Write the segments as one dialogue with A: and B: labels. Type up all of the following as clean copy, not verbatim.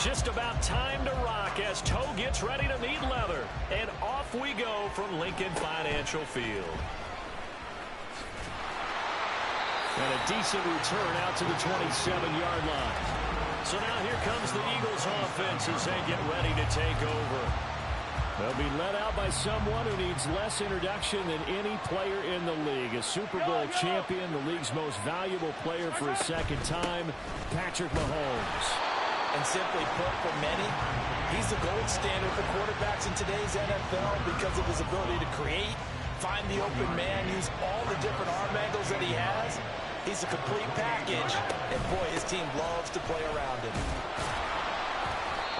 A: Just about time to rock as toe gets ready to meet leather. And off we go from Lincoln Financial Field. And a decent return out to the 27-yard line. So now here comes the Eagles offense as they get ready to take over. They'll be led out by someone who needs less introduction than any player in the league. A Super Bowl champion, the league's most valuable player for a second time, Patrick Mahomes.
B: And simply put, for many, he's the gold standard for quarterbacks in today's NFL because of his ability to create, find the open man, use all the different arm angles that he has. He's a complete package, and boy, his team loves to play around him.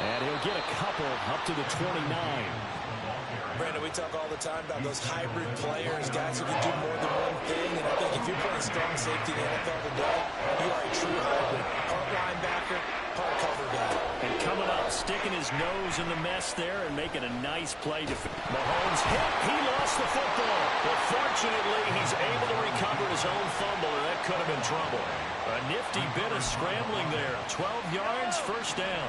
A: And he'll get a couple up to the 29.
B: Brandon, we talk all the time about those hybrid players, guys who can do more than one thing. And I think if you're playing strong safety in the NFL today, you are a true hybrid. Part linebacker, part cover guy.
A: And coming up, sticking his nose in the mess there and making a nice play. Mahomes hit. He lost the football. But fortunately, he's able to recover his own fumble, or that could have been trouble. A nifty bit of scrambling there. 12 yards, first down.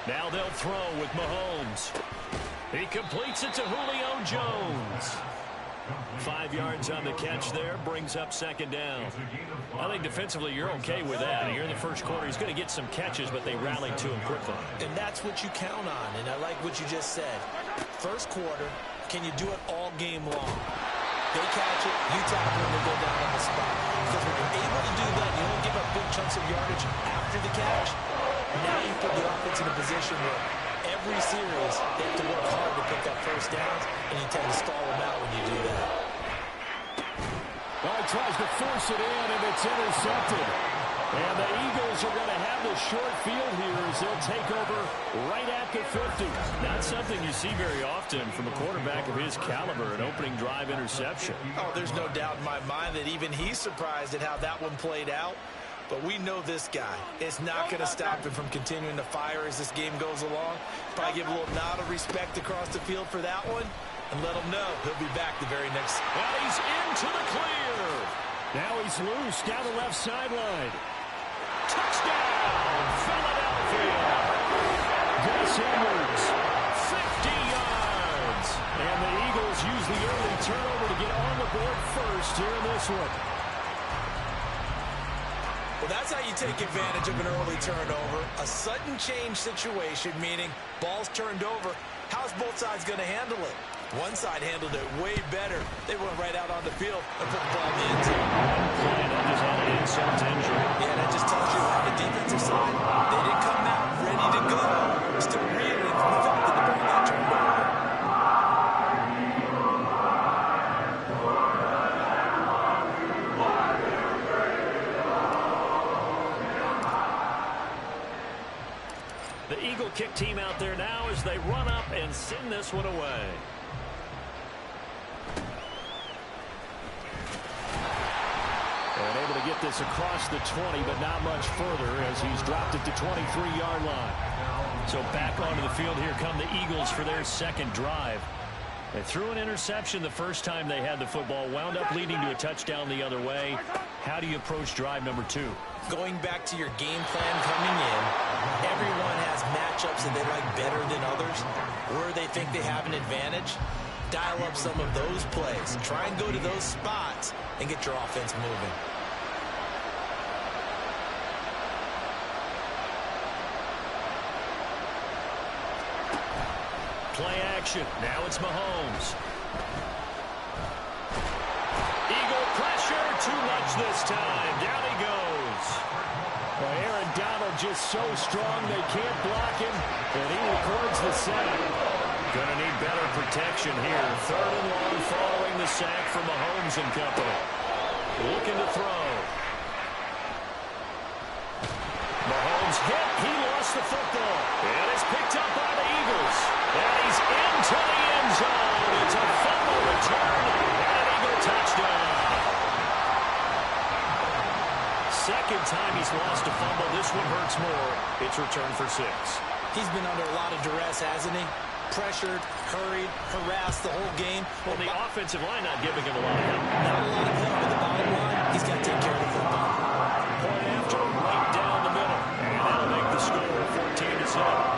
A: Now they'll throw with Mahomes. He completes it to Julio Jones. 5 yards on the catch there, brings up second down. I think defensively you're okay with that. Here in the first quarter, he's going to get some catches, but they rallied to him quickly.
B: And that's what you count on, and I like what you just said. First quarter, can you do it all game long? They catch it, you tackle them, and go down on the spot. Because when you're able to do that, you don't give up big chunks of yardage after the catch. Now you put the offense in a position where every series they have to work hard to pick up first downs, and you tend to stall them out when you do that.
A: Well, he tries to force it in, and it's intercepted. And the Eagles are going to have the short field here as they'll take over right at the 50. Not something you see very often from a quarterback of his caliber, an opening drive interception.
B: Oh, there's no doubt in my mind that even he's surprised at how that one played out. But we know this guy. It's not going to stop him from continuing to fire as this game goes along. Probably give a little nod of respect across the field for that one. And let him know he'll be back the very next.
A: And he's into the clear. Now he's loose down the left sideline. Touchdown, Philadelphia. Gus Edwards, 50 yards. And the Eagles use the early turnover to get on the board first here in this one.
B: Well, that's how you take advantage of an early turnover. A sudden change situation, meaning ball's turned over. How's both sides going to handle it? One side handled it way better. They went right out on the field and put the ball in the end zone.
A: That just had an insult to injury.
B: Yeah, that just tells you on the defensive side, they didn't come out ready to go. Still reeling from the fact that the ball got turned over.
A: The Eagle kick team out there now as they run up and send this one away. And able to get this across the 20, but not much further as he's dropped it to 23-yard line. So back onto the field here come the Eagles for their second drive. They threw an interception the first time they had the football, wound up leading to a touchdown the other way. How do you approach drive number 2?
B: Going back to your game plan coming in, everyone has matchups that they like better than others, where they think they have an advantage. Dial up some of those plays. Try and go to those spots and get your offense moving.
A: Play action. Now it's Mahomes. Eagle pressure. Too much this time. Down he goes. Well, Aaron Donald just so strong they can't block him, and he records the sack. Gonna need better protection here. 3rd and long following the sack from Mahomes and company. Looking to throw. Mahomes hit. He lost the football. And it's picked up by the Eagles. And he's into the end zone. It's a fumble return. And an Eagle touchdown. Second time he's lost a fumble. This one hurts more. It's returned for 6.
B: He's been under a lot of duress, hasn't he? Pressured, hurried, harassed the whole game.
A: Well, the offensive line not giving him a lot of help.
B: Not a lot of help, but the bottom line, he's got to take care of the football.
A: Point is up.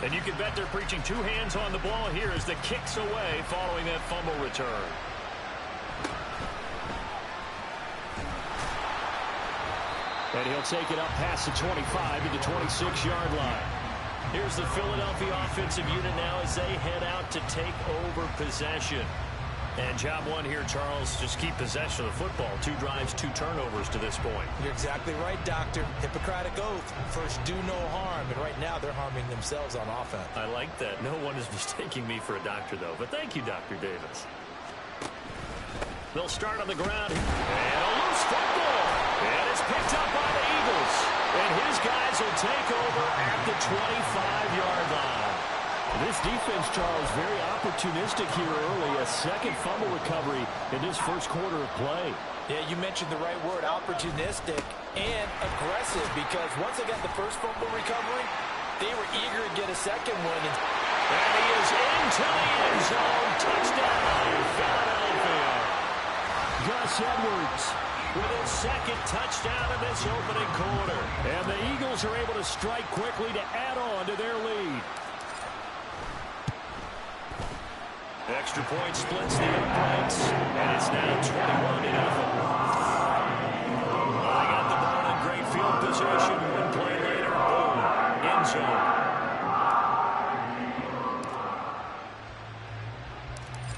A: And you can bet they're preaching two hands on the ball here as the kick's away following that fumble return. And he'll take it up past the 25 to the 26-yard line. Here's the Philadelphia offensive unit now as they head out to take over possession. And job one here, Charles, just keep possession of the football. 2 drives, 2 turnovers to this point.
B: You're exactly right, Doctor. Hippocratic oath. First, do no harm. And right now, they're harming themselves on offense.
A: I like that. No one is mistaking me for a doctor, though. But thank you, Dr. Davis. They'll start on the ground. And a loose football. And it's picked up by the Eagles. And his guys will take over at the 25-yard line. This defense, Charles, very opportunistic here early. A second fumble recovery in this first quarter of play.
B: Yeah, you mentioned the right word, opportunistic and aggressive, because once they got the first fumble recovery, they were eager to get a second one.
A: And he is into the end zone. Touchdown, Philadelphia. Gus Edwards with his second touchdown in this opening quarter. And the Eagles are able to strike quickly to add on to their lead. Extra point splits the uprights, and it's now 21-0. They got the ball in great field position. One play later, boom, end zone.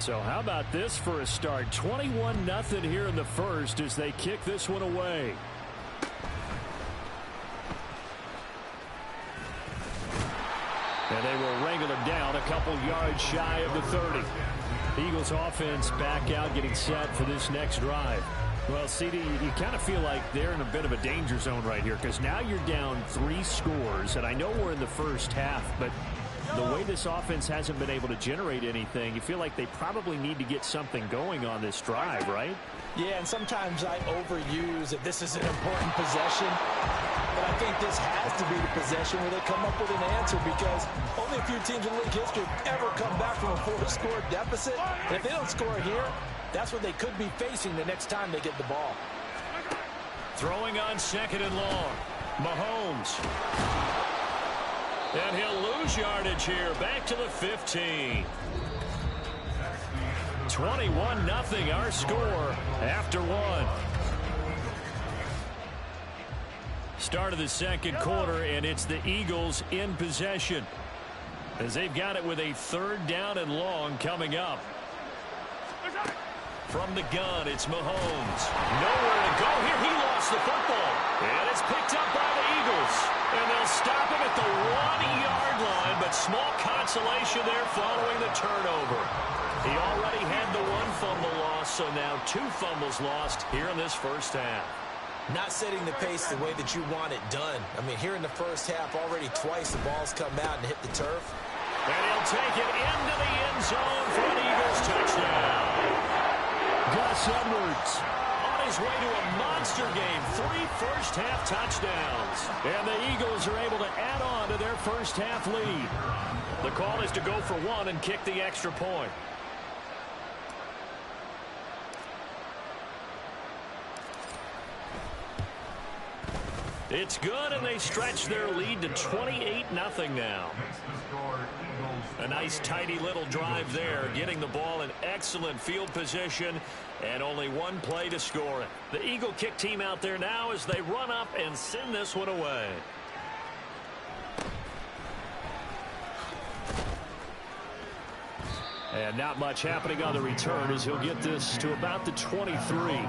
A: So how about this for a start? 21-0 here in the first as they kick this one away. And they will wrangle him down a couple yards shy of the 30. The Eagles offense back out, getting set for this next drive. Well, CD, you kind of feel like they're in a bit of a danger zone right here because now you're down 3 scores. And I know we're in the first half, but the way this offense hasn't been able to generate anything, you feel like they probably need to get something going on this drive, right?
B: Yeah, and sometimes I overuse that this is an important possession. But I think this has to be the possession where they come up with an answer, because only a few teams in league history have ever come back from a 4-score deficit. And if they don't score here, that's what they could be facing the next time they get the ball.
A: Throwing on second and long. Mahomes. And he'll lose yardage here. Back to the 15. 21-0 our score after 1. Start of the second quarter, and it's the Eagles in possession as they've got it with a 3rd down and long coming up. From the gun, it's Mahomes. Nowhere to go here. He lost the football. And it's picked up by the Eagles. And they'll stop him at the 1-yard line, but small consolation there following the turnover. He already had the 1 fumble loss, so now 2 fumbles lost here in this first half.
B: Not setting the pace the way that you want it done. I mean, here in the first half, already twice the ball's come out and hit the turf.
A: And he'll take it into the end zone for an Eagles touchdown. Gus Edwards on his way to a monster game. 3 first-half touchdowns. And the Eagles are able to add on to their first-half lead. The call is to go for 1 and kick the extra point. It's good, and they stretch their lead to 28-0 now. A nice, tidy little drive there, getting the ball in excellent field position, and only 1 play to score it. The Eagle kick team out there now as they run up and send this one away. And not much happening on the return as he'll get this to about the 23.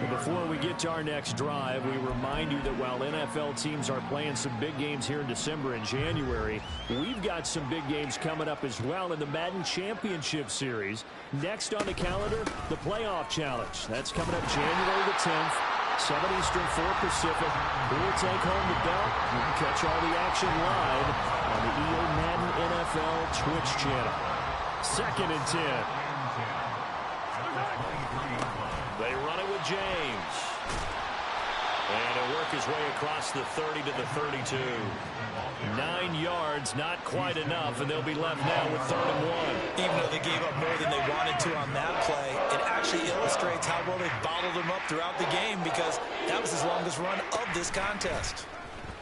A: Before we get to our next drive, we remind you that while NFL teams are playing some big games here in December and January, we've got some big games coming up as well in the Madden Championship Series. Next on the calendar, the Playoff Challenge. That's coming up January the 10th, 7 Eastern, 4 Pacific. Who will take home the belt? You can catch all the action live on the EA Madden NFL Twitch channel. 2nd and 10. They run it with James. And he'll work his way across the 30 to the 32. 9 yards, not quite enough, and they'll be left now with 3rd and 1.
B: Even though they gave up more than they wanted to on that play, it actually illustrates how well they bottled them up throughout the game, because that was his longest run of this contest.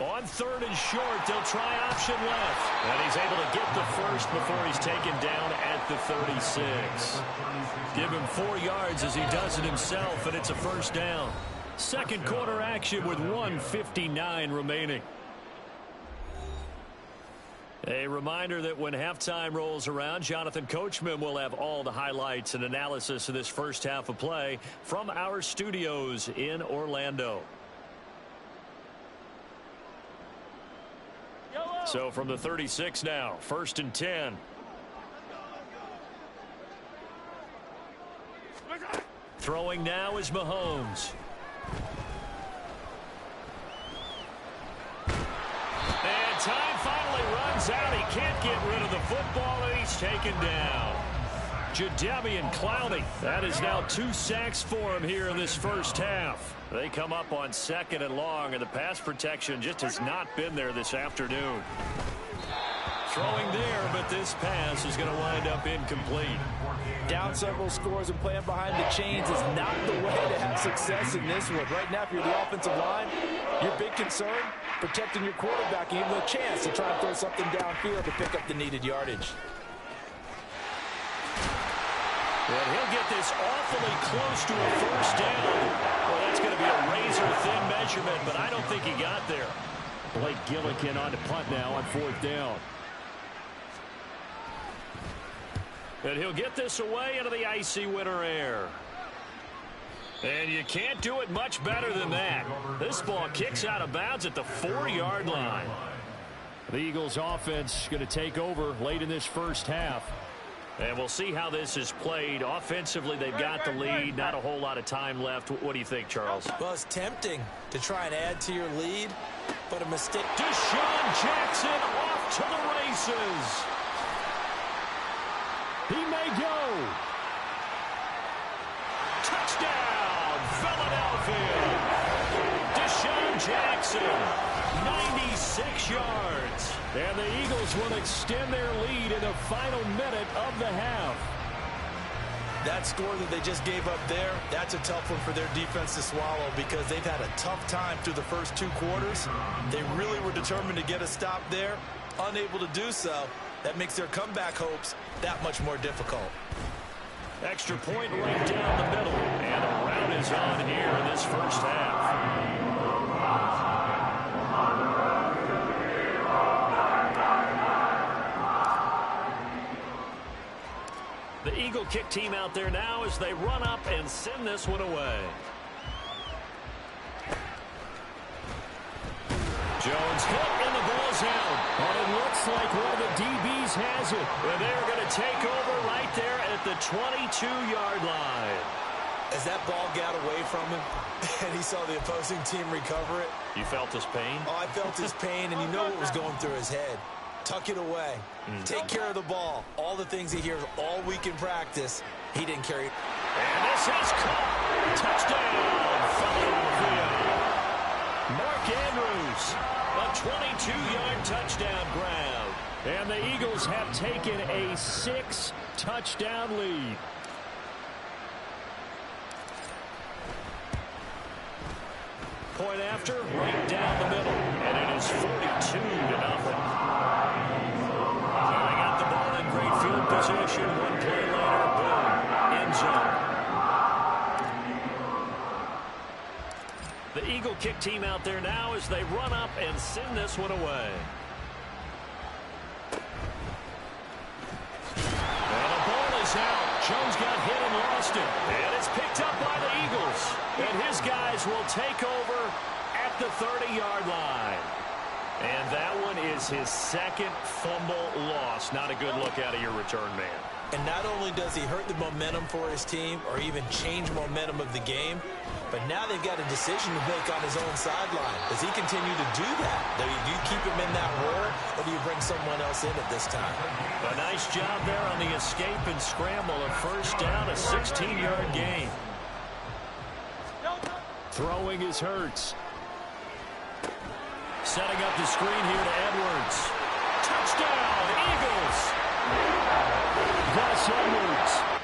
A: On 3rd and short, they'll try option left. And he's able to get the first before he's taken down at the 36. Give him 4 yards as he does it himself, and it's a 1st down. Second quarter action with 1:59 remaining. A reminder that when halftime rolls around, Jonathan Coachman will have all the highlights and analysis of this first half of play from our studios in Orlando. So from the 36 now, 1st and 10. Throwing now is Mahomes. And time finally runs out. He can't get rid of the football, and he's taken down. Jadeveon Clowney. That is now 2 sacks for him here in this first half. They come up on 2nd and long, and the pass protection just has not been there this afternoon. Throwing there, but this pass is going to wind up incomplete.
B: Down several scores and playing behind the chains is not the way to have success in this one. Right now, if you're the offensive line, your big concern, protecting your quarterback and giving him a chance to try and throw something downfield to pick up the needed yardage.
A: And he'll get this awfully close to a 1st down. Well, that's going to be a razor-thin measurement, but I don't think he got there. Blake Gillikin on the punt now on 4th down. And he'll get this away into the icy winter air. And you can't do it much better than that. This ball kicks out of bounds at the 4-yard line. The Eagles offense going to take over late in this first half. And we'll see how this is played. Offensively, they've got the lead. Not a whole lot of time left. What do you think, Charles?
B: Well, it's tempting to try and add to your lead, but a mistake.
A: Deshaun Jackson off to the races. He may go. Touchdown, Philadelphia. Deshaun Jackson, 96 yards. And the Eagles will extend their lead in the final minute of the half.
B: That score that they just gave up there, that's a tough one for their defense to swallow, because they've had a tough time through the first 2 quarters. They really were determined to get a stop there, unable to do so. That makes their comeback hopes that much more difficult.
A: Extra point right down the middle. And a rout is on here in this first half. The Eagle kick team out there now as they run up and send this one away. Jones hit and the ball's out. And it looks like one of the DBs has it. And they're going to take over right there at the 22-yard line.
B: As that ball got away from him and he saw the opposing team recover it.
A: You felt his pain?
B: Oh, I felt his pain, and you know what was going through his head. Tuck it away. Take care of the ball. All the things he hears all week in practice, he didn't carry it.
A: And this is caught. Touchdown, Philadelphia. Mark Andrews, a 22-yard touchdown grab. And the Eagles have taken a 6-touchdown lead. Point after, right down the middle. And it is 42-0. They got the ball in great field position. One play later, boom, end zone. The Eagle kick team out there now as they run up and send this one away. And the ball is out. Jones got hit and lost it. And it's picked up by the Eagles. And his guys will take over at the 30-yard line. And that one is his 2nd fumble loss. Not a good look out of your return man.
B: And not only does he hurt the momentum for his team or even change momentum of the game, but now they've got a decision to make on his own sideline. Does he continue to do that? Do you keep him in that role, or do you bring someone else in at this time?
A: A nice job there on the escape and scramble. A 1st down, a 16-yard gain. Throwing is Hurts. Setting up the screen here to Edwards. Touchdown, Eagles! Gus Edwards.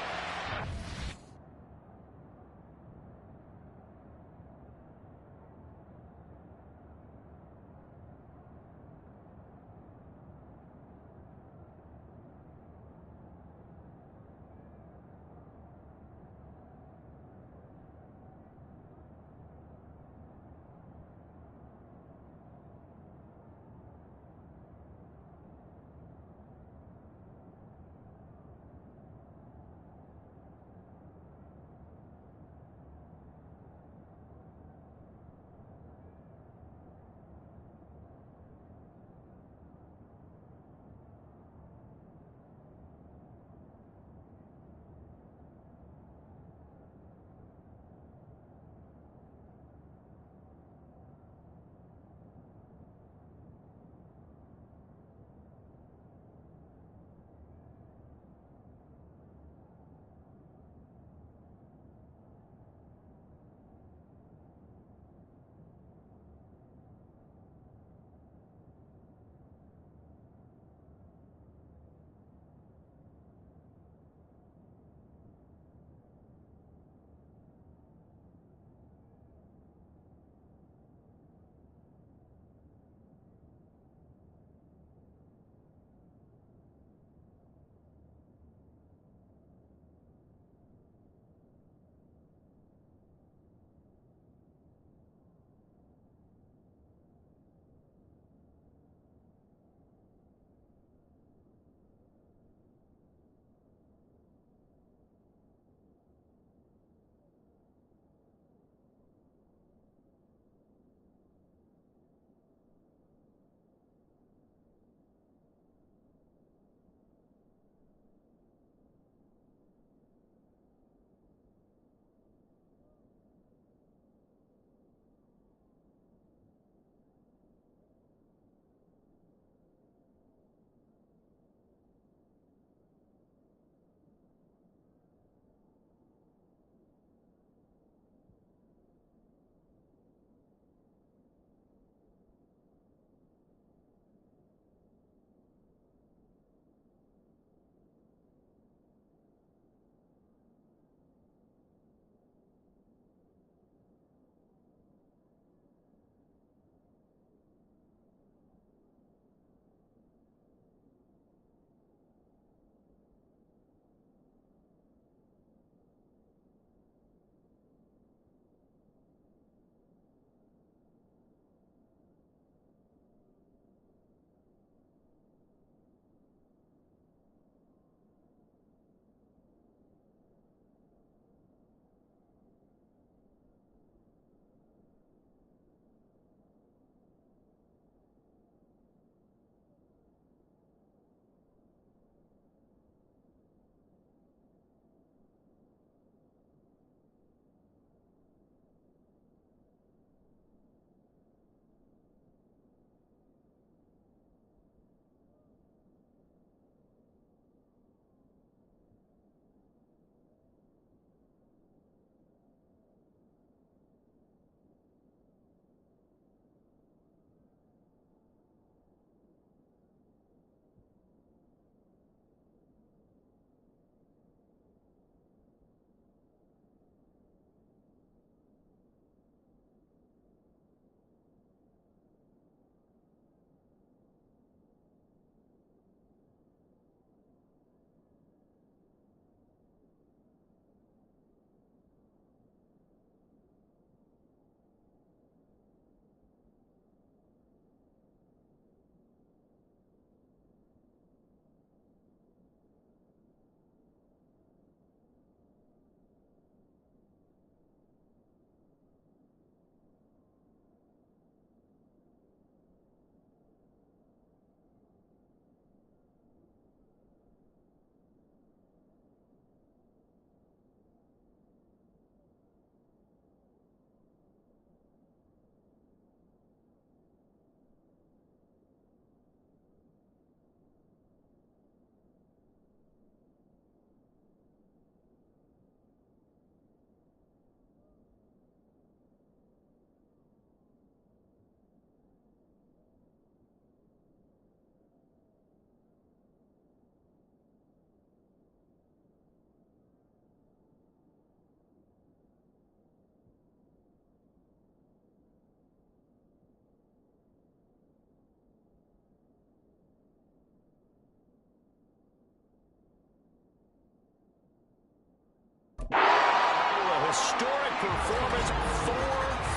A: Historic performance, 4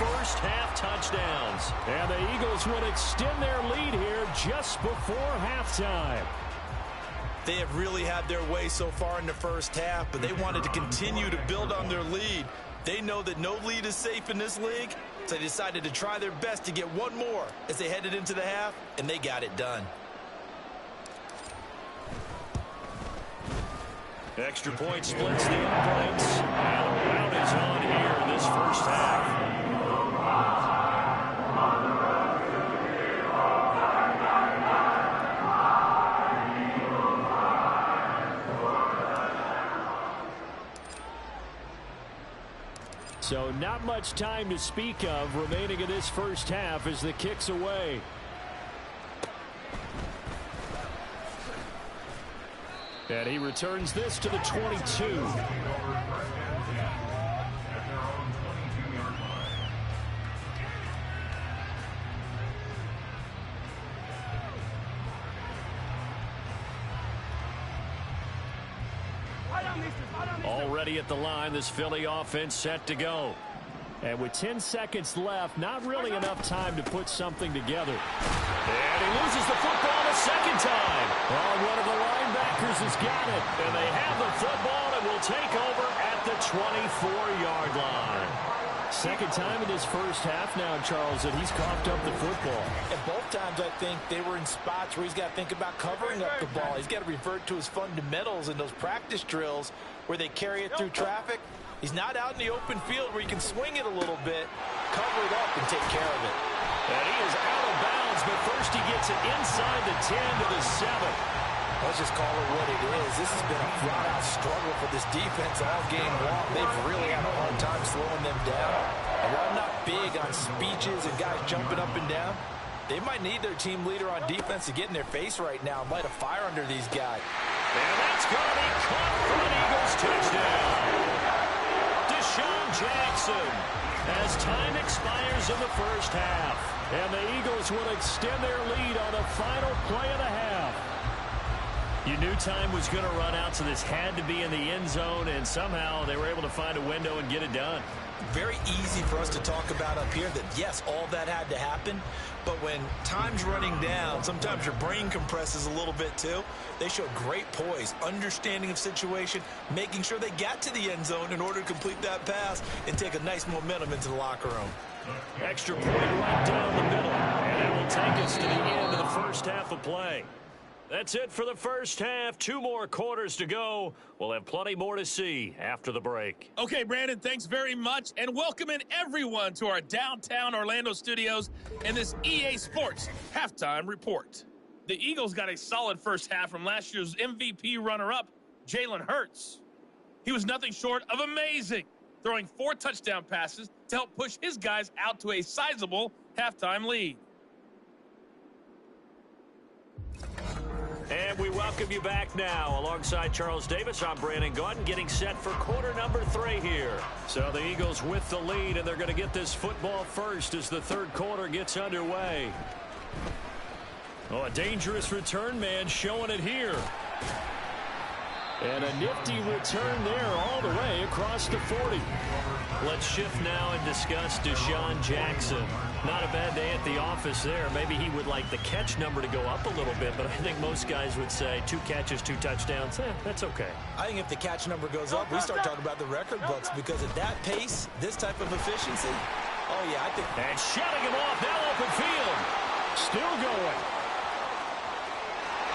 A: first-half touchdowns. And the Eagles would extend their lead here just before halftime.
B: They have really had their way so far in the first half, but they wanted to continue to build on their lead. They know that no lead is safe in this league, so they decided to try their best to get one more as they headed into the half, and they got it done.
A: Extra point splits the uprights, and a rout is on here in this first half. So not much time to speak of remaining in this first half as the kick's away. And he returns this to the 22. Already at the line, this Philly offense set to go. And with 10 seconds left, not really enough time to put something together. And he loses the football a second time. Well, one of the linebackers has got it. And they have the football and will take over at the 24-yard line. Second time in this first half now, Charles, that he's coughed up the football.
B: And both times, I think, they were in spots where he's got to think about covering up the ball. He's got to revert to his fundamentals in those practice drills where they carry it through traffic. He's not out in the open field where he can swing it a little bit, cover it up, and take care of it.
A: And he is out of bounds, but first he gets it inside the 10 to the 7.
B: Let's just call it what it is. This has been a flat-out struggle for this defense all game long. They've really had a hard time slowing them down. And while I'm not big on speeches and guys jumping up and down, they might need their team leader on defense to get in their face right now and light a fire under these guys.
A: And that's going to be caught for an Eagles touchdown. Deshaun Jackson as time expires in the first half. And the Eagles will extend their lead on the final play of the half. You knew time was going to run out, so this had to be in the end zone, and somehow they were able to find a window and get it done.
B: Very easy for us to talk about up here that, yes, all that had to happen, but when time's running down, sometimes your brain compresses a little bit too. They showed great poise, understanding of situation, making sure they got to the end zone in order to complete that pass and take a nice momentum into the locker room.
A: Extra point right down the middle, and it will take us to the end of the first half of play. That's it for the first half. 2 more quarters to go. We'll have plenty more to see after the break.
C: Okay, Brandon, thanks very much. And welcome in everyone to our downtown Orlando studios and this EA Sports Halftime Report. The Eagles got a solid first half from last year's MVP runner-up, Jalen Hurts. He was nothing short of amazing, throwing 4 touchdown passes to help push his guys out to a sizable halftime lead.
A: And we welcome you back now. Alongside Charles Davis, I'm Brandon Gaudin, getting set for quarter number 3 here. So the Eagles with the lead, and they're going to get this football first as the third quarter gets underway. Oh, a dangerous return man showing it here. And a nifty return there all the way across the 40. Let's shift now and discuss Deshaun Jackson. Not a bad day at the office there. Maybe he would like the catch number to go up a little bit, but I think most guys would say 2 catches, 2 touchdowns. That's okay.
B: I think if the catch number goes up, we start talking about the record books because at that pace, this type of efficiency, oh yeah, I think.
A: And shutting him off, now open field. Still going.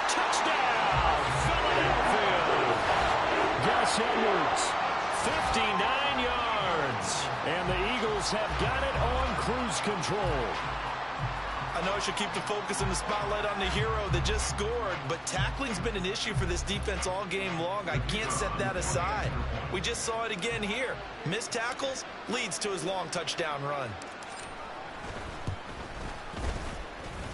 A: Touchdown, Philadelphia. Gus Edwards, 59 yards. And the Eagles have got it on cruise control.
B: I know I should keep the focus and the spotlight on the hero that just scored, but tackling's been an issue for this defense all game long. I can't set that aside. We just saw it again here. Missed tackles leads to his long touchdown run.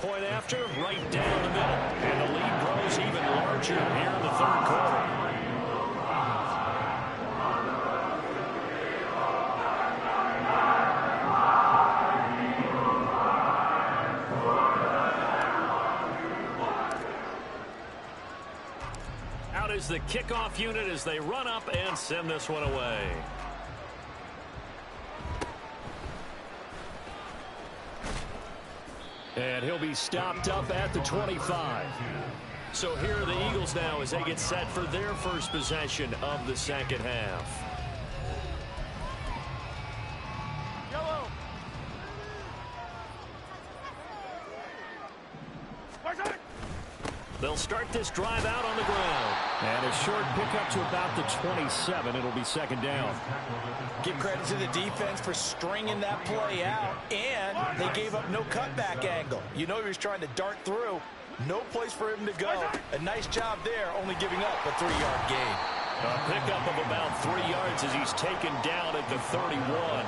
A: Point after, right down the middle. And the lead grows even larger here in the third quarter. Out is the kickoff unit as they run up and send this one away. And he'll be stopped up at the 25. So here are the Eagles now as they get set for their first possession of the second half. They'll start this drive out on the ground. And a short pickup to about the 27. It'll be second down.
B: Give credit to the defense for stringing that play out. And they gave up no cutback angle. You know he was trying to dart through. No place for him to go. A nice job there, only giving up a 3-yard gain.
A: A pickup of about 3 yards as he's taken down at the 31.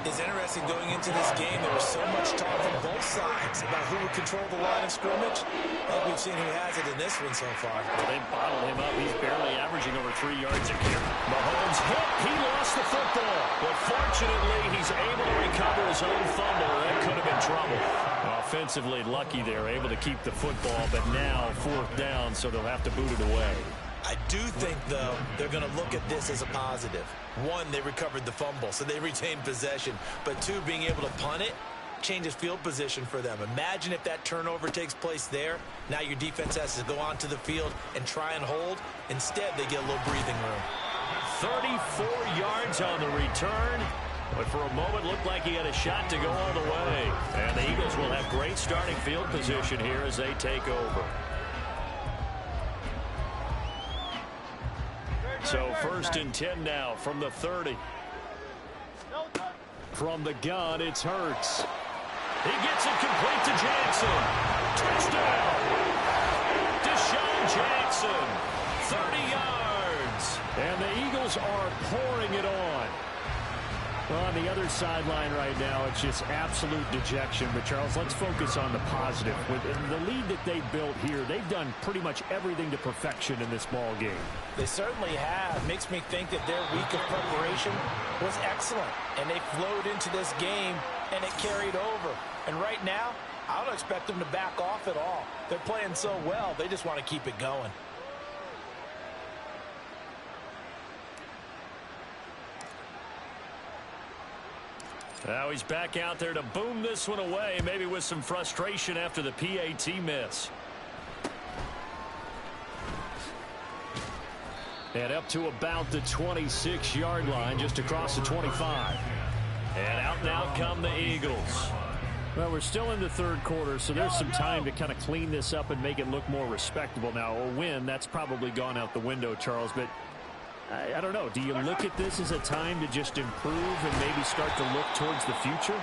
B: It's interesting going into this game. There was so much talk from both sides about who would control the line of scrimmage. Well, we've seen who has it in this one so far.
A: Well, they bottled him up. He's barely averaging over 3 yards a carry. Mahomes hit. He lost the football. But fortunately, he's able to recover his own fumble. That could have been trouble. Offensively lucky there, able to keep the football. But now 4th down, so they'll have to boot it away.
B: I do think, though, they're going to look at this as a positive. One, they recovered the fumble, so they retained possession. But two, being able to punt it changes field position for them. Imagine if that turnover takes place there. Now your defense has to go onto the field and try and hold. Instead, they get a little breathing room.
A: 34 yards on the return. But for a moment, looked like he had a shot to go all the way. And the Eagles will have great starting field position here as they take over. So 1st and 10 now from the 30. From the gun, it's Hurts. He gets it complete to Jackson. Touchdown! Deshaun Jackson, 30 yards. And the Eagles are pouring it on. Well, on the other sideline right now, it's just absolute dejection. But, Charles, let's focus on the positive. With the lead that they built here, they've done pretty much everything to perfection in this ball game.
B: They certainly have. Makes me think that their week of preparation was excellent. And they flowed into this game, and it carried over. And right now, I don't expect them to back off at all. They're playing so well, they just want to keep it going.
A: Now he's back out there to boom this one away, maybe with some frustration after the PAT miss. And up to about the 26-yard line, just across the 25. And out and out come the Eagles. Well, we're still in the third quarter, so there's some time to kind of clean this up and make it look more respectable. Now, a win, that's probably gone out the window, Charles, but I don't know. Do you look at this as a time to just improve and maybe start to look towards the future?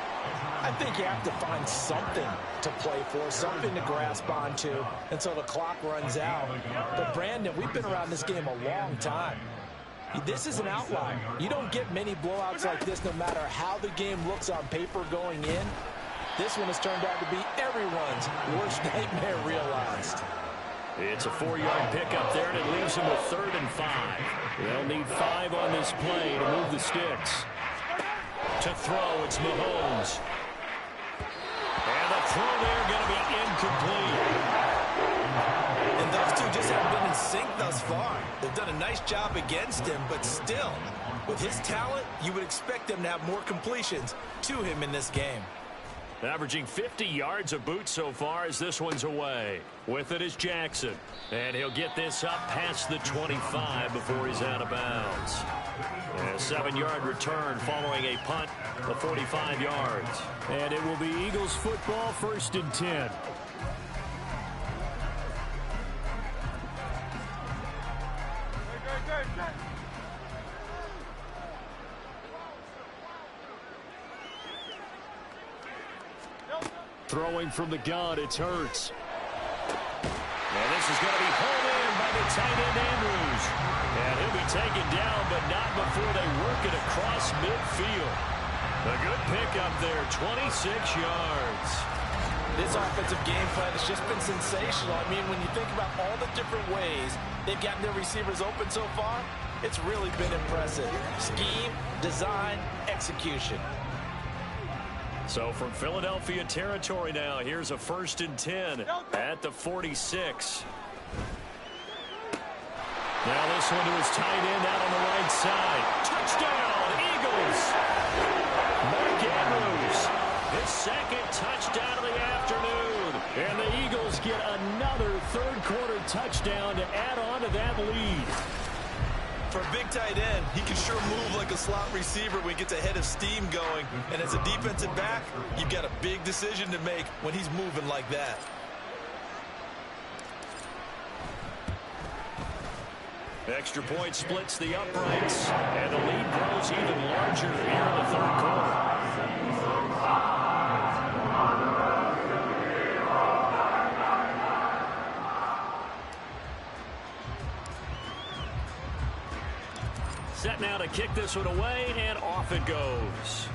B: I think you have to find something to play for, something to grasp onto until the clock runs out. But, Brandon, we've been around this game a long time. This is an outlier. You don't get many blowouts like this no matter how the game looks on paper going in. This one has turned out to be everyone's worst nightmare realized.
A: It's a 4-yard pickup there, and it leaves him with 3rd and 5. They'll need 5 on this play to move the sticks. To throw, it's Mahomes. And the throw there going to be incomplete.
B: And those two just haven't been in sync thus far. They've done a nice job against him, but still, with his talent, you would expect them to have more completions to him in this game.
A: Averaging 50 yards a boot so far as this one's away. With it is Jackson. And he'll get this up past the 25 before he's out of bounds. And a 7-yard return following a punt of 45 yards. And it will be Eagles football, 1st and 10. Throwing from the gun, it's Hurts. And this is going to be pulled in by the tight end Andrews. And he'll be taken down, but not before they work it across midfield. A good pickup there, 26 yards.
B: This offensive game plan has just been sensational. I mean, when you think about all the different ways they've gotten their receivers open so far, it's really been impressive. Scheme, design, execution.
A: So from Philadelphia territory now, here's a 1st and 10 at the 46. Now this one to his tight end out on the right side. Touchdown, Eagles! Mark Andrews, his 2nd touchdown of the afternoon. touchdown to add on to that lead.
B: For a big tight end, he can sure move like a slot receiver when he gets a head of steam going. And as a defensive back, you've got a big decision to make when he's moving like that.
A: Extra point splits the uprights, and the lead grows even larger here in the third quarter. Set now to kick this one away, and off it goes.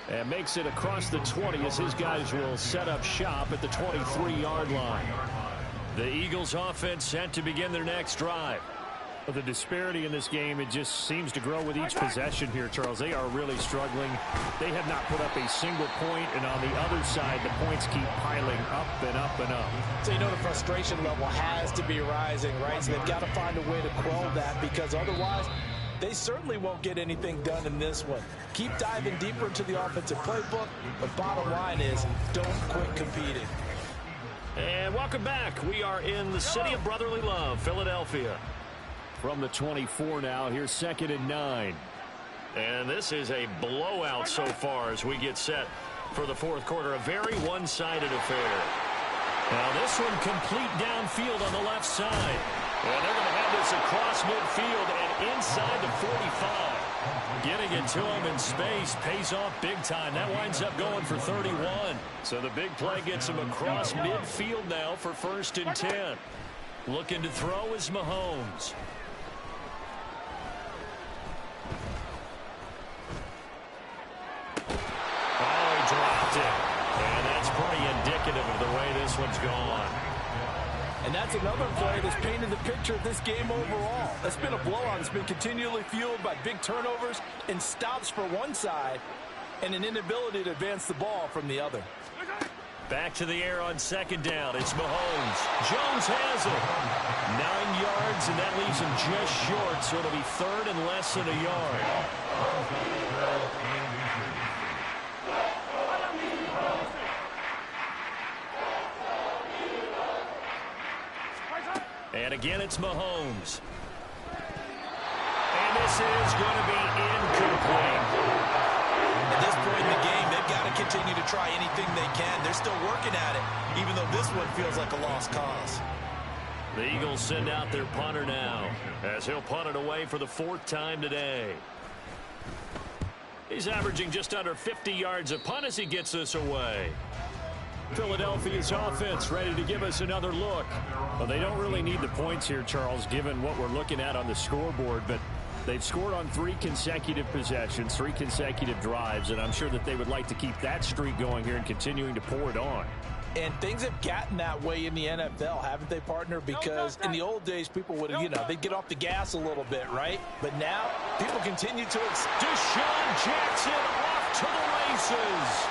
A: And makes it across the 20 as his guys will set up shop at the 23-yard line. The Eagles offense set to begin their next drive.
D: Well, the disparity in this game, it just seems to grow with each possession here, Charles. They are really struggling. They have not put up a single point, and on the other side, the points keep piling up and up and up.
B: So you know the frustration level has to be rising, right? So they've got to find a way to quell that, because otherwise they certainly won't get anything done in this one. Keep diving deeper into the offensive playbook, but bottom line is don't quit competing.
A: And welcome back. We are in the city of brotherly love, Philadelphia. From the 24 now, here's 2nd and 9. And this is a blowout so far as we get set for the fourth quarter. A very one-sided affair. Now this one complete downfield on the left side. And they're going to have this across midfield and inside the 45. Getting it to him in space pays off big time. That winds up going for 31. So the big play gets him across midfield now for 1st and 10. Looking to throw is Mahomes. Oh, he dropped it. And that's pretty indicative of the way this one's gone.
B: And that's another play that's painted the picture of this game overall. It's been a blowout. It's been continually fueled by big turnovers and stops for one side and an inability to advance the ball from the other.
A: Back to the air on 2nd down. It's Mahomes. Jones has it. 9 yards, and that leaves him just short, so it'll be 3rd and less than a yard. And again, it's Mahomes. And this is going to be incomplete.
B: At this point in the game, they've got to continue to try anything they can. They're still working at it, even though this one feels like a lost cause.
A: The Eagles send out their punter now, as he'll punt it away for the 4th time today. He's averaging just under 50 yards a punt as he gets this away. Philadelphia's offense ready to give us another look.
D: Well, they don't really need the points here, Charles, given what we're looking at on the scoreboard, but they've scored on 3 consecutive possessions, 3 consecutive drives, and I'm sure that they would like to keep that streak going here and continuing to pour it on.
B: And things have gotten that way in the NFL, haven't they, partner? Because in the old days, people would, they'd get off the gas a little bit, right? But now, people continue to...
A: Deshaun Jackson off to the races.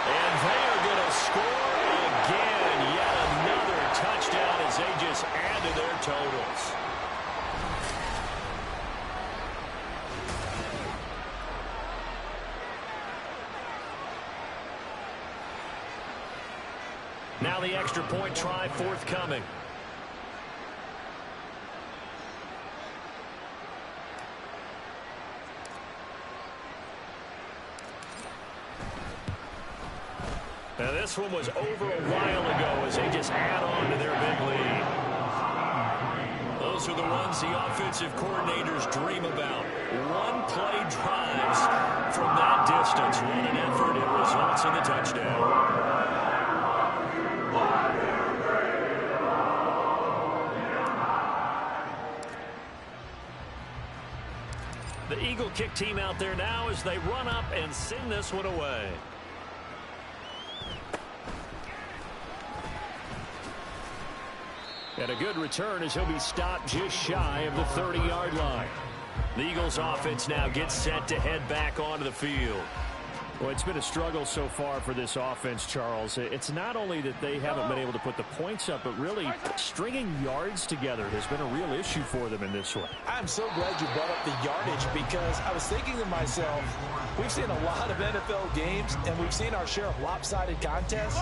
A: And they are going to score again. Yet another touchdown as they just add to their totals. Now the extra point try forthcoming. Now this one was over a while ago as they just add on to their big lead. Those are the ones the offensive coordinators dream about. One-play drives from that distance. What an effort. It results in the touchdown. The Eagle kick team out there now as they run up and send this one away. And a good return as he'll be stopped just shy of the 30-yard line. The Eagles offense now gets set to head back onto the field.
D: Well, it's been a struggle so far for this offense, Charles. It's not only that they haven't been able to put the points up, but really stringing yards together has been a real issue for them in this one.
B: I'm so glad you brought up the yardage because I was thinking to myself, we've seen a lot of NFL games and we've seen our share of lopsided contests,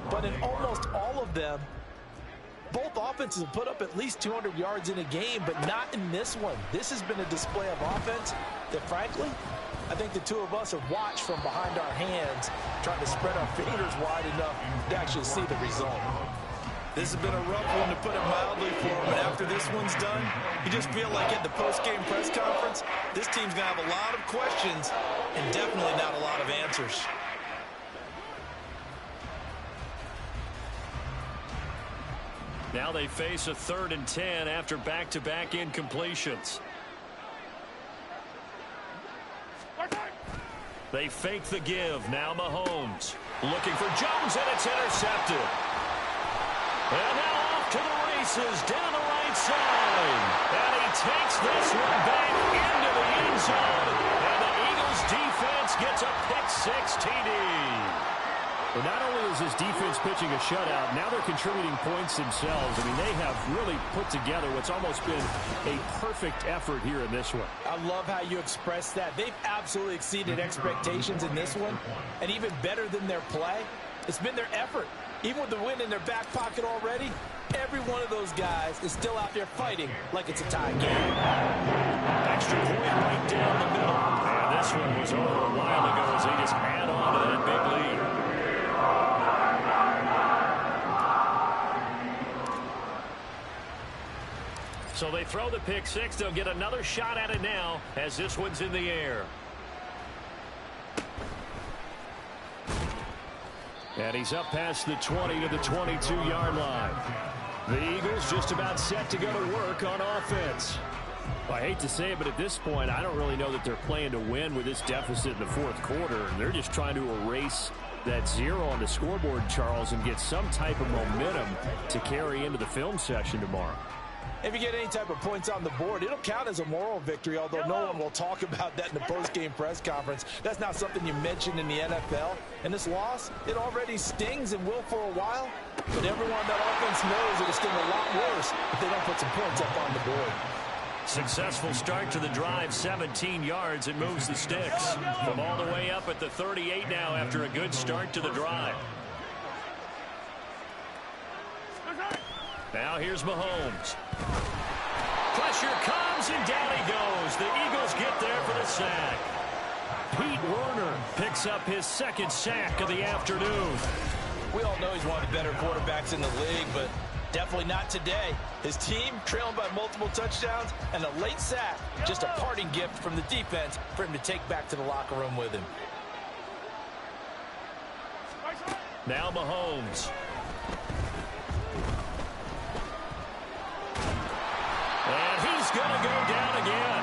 B: but in almost all of them, both offenses have put up at least 200 yards in a game, but not in this one. This has been a display of offense that, frankly, I think the two of us have watched from behind our hands, trying to spread our fingers wide enough to actually see the result.
E: This has been a rough one, to put it mildly, for him. But after this one's done, you just feel like at the post-game press conference, this team's going to have a lot of questions and definitely not a lot of answers.
D: Now they face a 3rd and 10 after back-to-back incompletions. They fake the give. Now Mahomes looking for Jones, and it's intercepted. And now off to the races down the right side. And he takes this one back into the end zone. And the Eagles defense gets a pick-6 TD. Well, not only is this defense pitching a shutout, now they're contributing points themselves. I mean, they have really put together what's almost been a perfect effort here in this one.
B: I love how you express that. They've absolutely exceeded expectations in this one, and even better than their play, it's been their effort. Even with the win in their back pocket already, every one of those guys is still out there fighting like it's a tie game.
D: Extra point right down the middle. And this one was over a while ago as they just add on to that big lead. So they throw the pick-6. They'll get another shot at it now as this one's in the air. And he's up past the 20 to the 22-yard line. The Eagles just about set to go to work on offense. Well, I hate to say it, but at this point, I don't really know that they're playing to win with this deficit in the fourth quarter. They're just trying to erase that 0 on the scoreboard, Charles, and get some type of momentum to carry into the film session tomorrow.
B: If you get any type of points on the board, it'll count as a moral victory, although no one will talk about that in the post-game press conference. That's not something you mention in the NFL. And this loss, it already stings and will for a while. But everyone that offense knows it'll sting a lot worse if they don't put some points up on the board.
D: Successful start to the drive, 17 yards. It moves the sticks from all the way up at the 38 now after a good start to the drive. Now here's Mahomes. Pressure comes, and down he goes. The Eagles get there for the sack. Pete Werner picks up his 2nd sack of the afternoon.
B: We all know he's one of the better quarterbacks in the league, but definitely not today. His team trailing by multiple touchdowns, and a late sack, just a parting gift from the defense for him to take back to the locker room with him.
D: Now Mahomes. And he's going to go down again.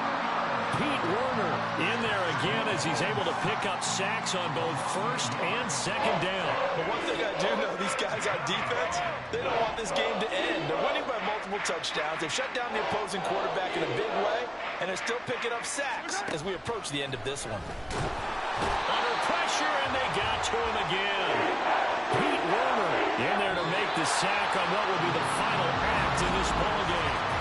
D: Pete Werner in there again as he's able to pick up sacks on both 1st and 2nd down.
B: But one thing I do know, these guys on defense, they don't want this game to end. They're winning by multiple touchdowns. They've shut down the opposing quarterback in a big way, and they're still picking up sacks as we approach the end of this one.
D: Under pressure, and they got to him again. Pete Werner in there to make the sack on what will be the final act in this ballgame.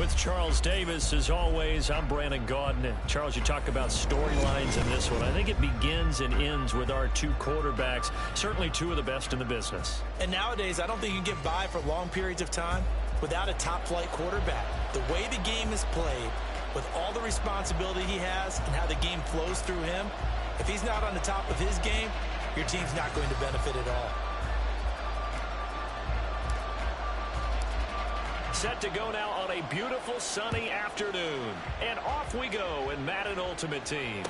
D: With Charles Davis, as always, I'm Brandon Gaudin. And Charles, you talk about storylines in this one. I think it begins and ends with our two quarterbacks, certainly two of the best in the business.
B: And nowadays, I don't think you can get by for long periods of time without a top-flight quarterback. The way the game is played, with all the responsibility he has and how the game flows through him, if he's not on the top of his game, your team's not going to benefit at all.
D: Set to go now on a beautiful sunny afternoon. And off we go in Madden Ultimate Team.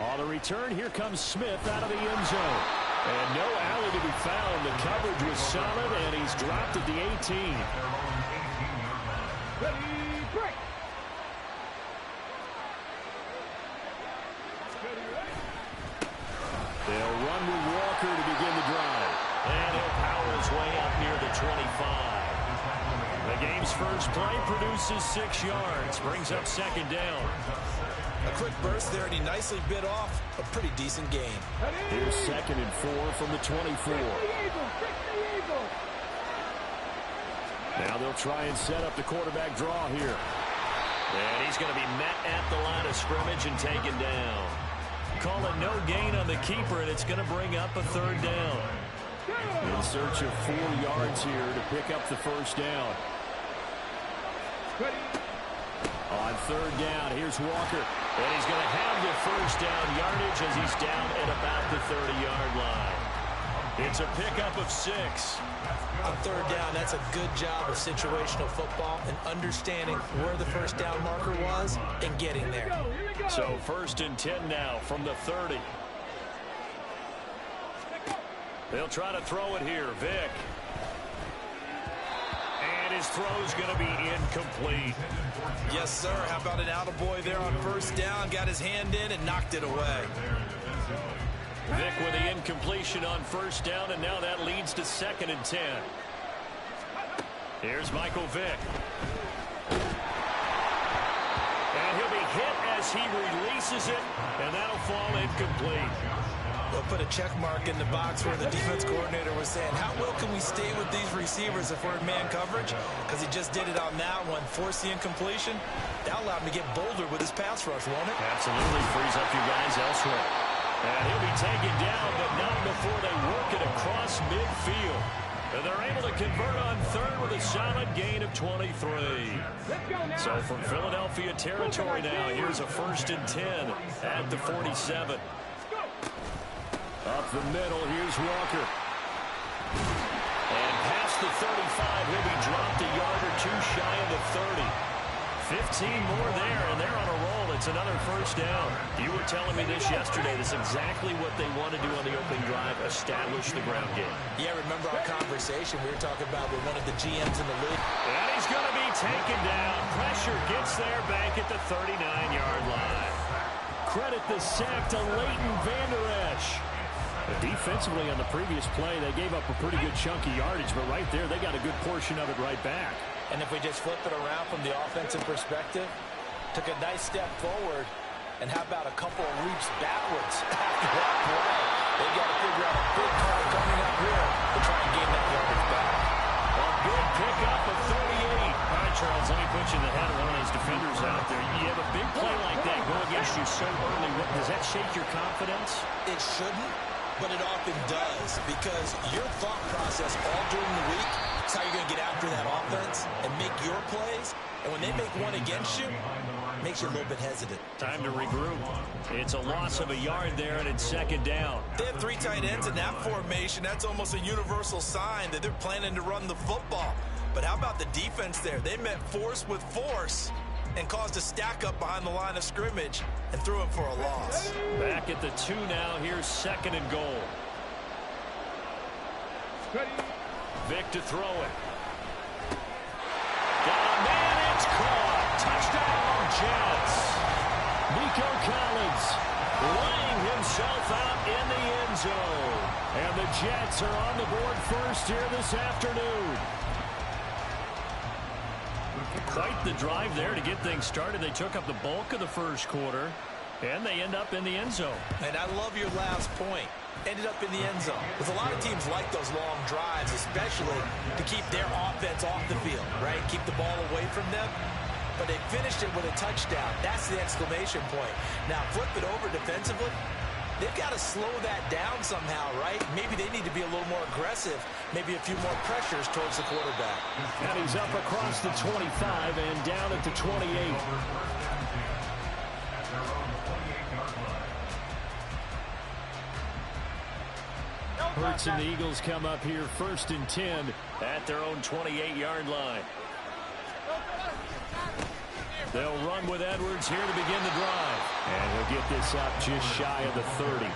D: On the return, here comes Smith out of the end zone. And no alley to be found. The coverage was solid, and he's dropped at the 18.
A: Ready, break.
D: They'll run with Walker to begin the drive. And he'll power his way up near the 25. The game's first play produces 6 yards, brings up second down.
B: A quick burst there, and he nicely bit off a pretty decent gain.
D: Here's 2nd and 4 from the 24. Now they'll try and set up the quarterback draw here. And he's going to be met at the line of scrimmage and taken down. Call it no gain on the keeper, and it's going to bring up a 3rd down. In search of 4 yards here to pick up the first down. On 3rd down, here's Walker. And he's going to have the first down yardage as he's down at about the 30-yard line. It's a pickup of 6.
B: On 3rd down, that's a good job of situational football and understanding where the first down marker was and getting there.
D: So 1st and 10 now from the 30. They'll try to throw it here. Vick. And his throw's going to be incomplete.
E: Yes, sir. How about an attaboy there on 1st down? Got his hand in and knocked it away.
D: Vick with the incompletion on 1st down, and now that leads to 2nd and 10. Here's Michael Vick. And he'll be hit as he releases it, and that'll fall incomplete.
B: We'll put a check mark in the box where the defense coordinator was saying, how well can we stay with these receivers if we're in man coverage? Because he just did it on that one, forced the incompletion. That allowed him to get bolder with his pass rush, won't it?
D: Absolutely frees up your guys elsewhere. And he'll be taken down, but not before they work it across midfield. And they're able to convert on 3rd with a solid gain of 23. So from Philadelphia territory now, here's a 1st and 10 at the 47. Up the middle, here's Walker. And past the 35, he'll be dropped a yard or 2 shy of the 30. 15 more there, and they're on a roll. It's another 1st down. You were telling me this yesterday. This is exactly what they want to do on the opening drive, establish the ground game.
B: Yeah, remember our conversation we were talking about with one of the GMs in the league.
D: And he's going to be taken down. Pressure gets there back at the 39-yard line. Credit the sack to Leighton Vander Esch. Defensively on the previous play, they gave up a pretty good chunk of yardage, but right there, they got a good portion of it right back.
B: And if we just flip it around from the offensive perspective, took a nice step forward, and how about a couple of leaps backwards after that play? They got to figure out a big call coming up here to try and gain that yardage back.
D: A big pickup of 38. All right, Charles, let me put you in the head of one of those defenders out there. You have a big play like that go against you so early. Does that shake your confidence?
B: It shouldn't, but it often does, because your thought process all during the week is how you're going to get after that offense and make your plays. And when they make one against you, it makes you a little bit hesitant.
D: Time to regroup. It's a loss of a yard there, and it's 2nd down.
E: They have 3 tight ends in that formation. That's almost a universal sign that they're planning to run the football. But how about the defense there? They met force with force and caused a stack up behind the line of scrimmage and threw him for a loss.
D: Back at the 2 now. Here's 2nd and goal. Vick to throw it. Got a man, it's caught. Touchdown, Jets. Nico Collins laying himself out in the end zone. And the Jets are on the board first here this afternoon. Quite the drive there to get things started. They took up the bulk of the first quarter, and they end up in the end zone.
B: And I love your last point. ended up in the end zone. Because a lot of teams like those long drives, especially to keep their offense off the field, right? Keep the ball away from them. But they finished it with a touchdown. That's the exclamation point. Now, flip it over defensively. They've got to slow that down somehow, right? Maybe they need to be a little more aggressive, maybe a few more pressures towards the quarterback.
A: And he's up across the 25 and down at the 28. Hurts and the Eagles come up here 1st and 10 at their own 28-yard line. They'll run with Edwards here to begin the drive. And he'll get this up just shy of the 30.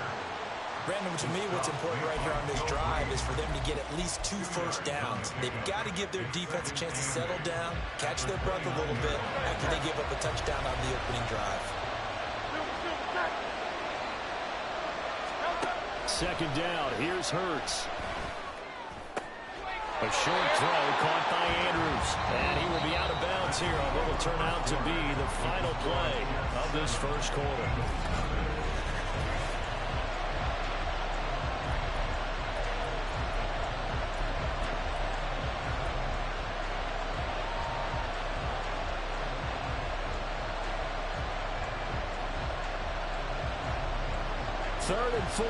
B: Brandon, to me, what's important right here on this drive is for them to get at least 2 first downs. They've got to give their defense a chance to settle down, catch their breath a little bit after they give up a touchdown on the opening drive.
A: 2nd down. Here's Hurts. A short throw caught by Andrews. And he will be out of bounds here on what will turn out to be the final play of this first quarter. Third and 4.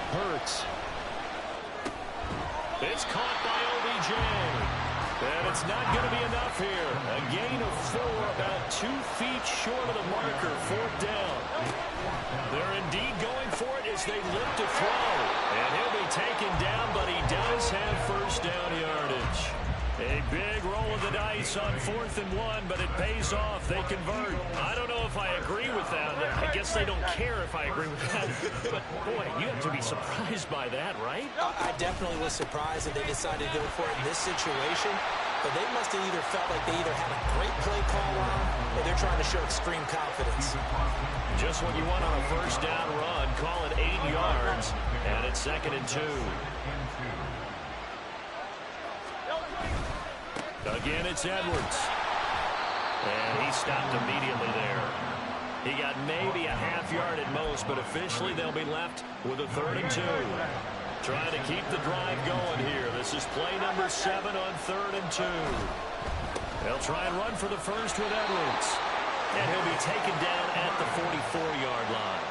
A: Hurts. It's caught by OBJ. And it's not going to be enough here. A gain of 4, about 2 feet short of the marker. 4th down. They're indeed going for it as they look to throw. And he'll be taken down, but he does have first down yardage. A big roll of the dice on 4th and 1, but it pays off. They convert. I don't know if I agree with that. I guess they don't care if I agree with that. But, boy, you have to be surprised by that, right?
B: I definitely was surprised that they decided to go for it in this situation. But they must have either felt like they either had a great play call on or they're trying to show extreme confidence.
A: Just what you want on a first down run. Call it 8 yards. And it's 2nd and 2. Again, it's Edwards. And he stopped immediately there. He got maybe a half yard at most, but officially they'll be left with a 3rd and 2. Trying to keep the drive going here. This is play number 7 on 3rd and 2. They'll try and run for the first with Edwards. And he'll be taken down at the 44-yard line.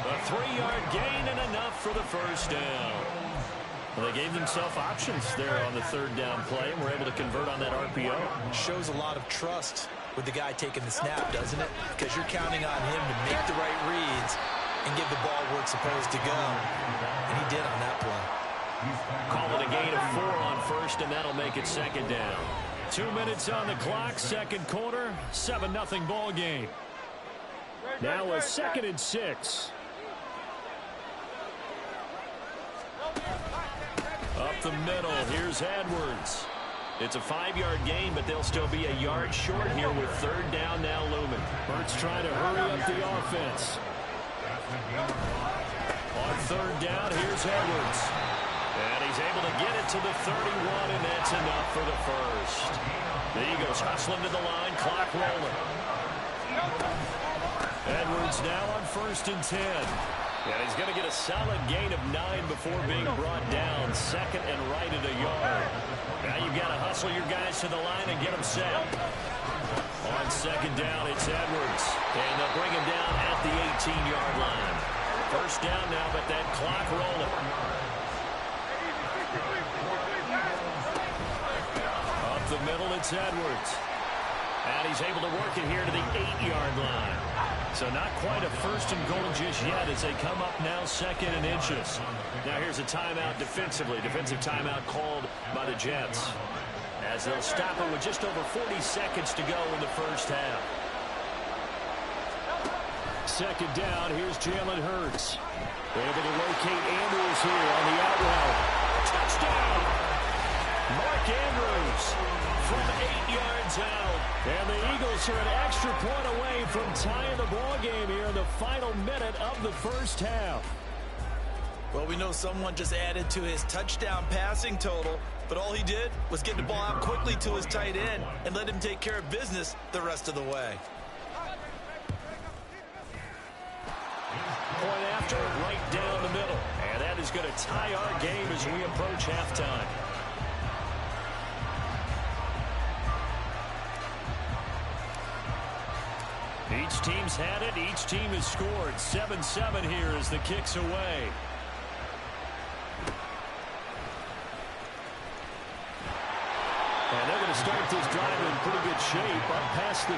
A: A 3-yard gain and enough for the first down. Well, they gave themselves options there on the 3rd down play and were able to convert on that RPO.
B: Shows a lot of trust with the guy taking the snap, doesn't it? Because you're counting on him to make the right reads and give the ball where it's supposed to go. And he did on that play.
A: Call it a gain of 4 on 1st, and that'll make it 2nd down. 2 minutes on the clock, 2nd quarter, 7-0 ball game. Now a 2nd and 6. Up the middle, here's Edwards. It's a 5-yard gain, but they'll still be a yard short here with 3rd down now looming. Hurts trying to hurry up the offense. On 3rd down, here's Edwards. And he's able to get it to the 31, and that's enough for the first. The Eagles hustling to the line, clock rolling. Edwards now on 1st and 10. And he's going to get a solid gain of 9 before being brought down. 2nd and right at a yard. Now you've got to hustle your guys to the line and get them set. On 2nd down, it's Edwards. And they'll bring him down at the 18-yard line. First down now, but that clock rolling. Up the middle, it's Edwards. And he's able to work it here to the 8-yard line. So not quite a 1st and goal just yet as they come up now 2nd and inches. Now here's a timeout defensively. Defensive timeout called by the Jets. As they'll stop it with just over 40 seconds to go in the first half. 2nd down, here's Jalen Hurts. They're able to locate Andrews here on the out route. Touchdown! Mark Andrews from 8 yards out. And the Eagles are an extra point away from tying the ball game here in the final minute of the first half.
B: Well, we know someone just added to his touchdown passing total, but all he did was get the ball out quickly to his tight end and let him take care of business the rest of the way.
A: point after, right down the middle. And that is going to tie our game as we approach halftime. Each team's had it. Each team has scored. 7-7 here as the kick's away. And they're going to start this drive in pretty good shape up past the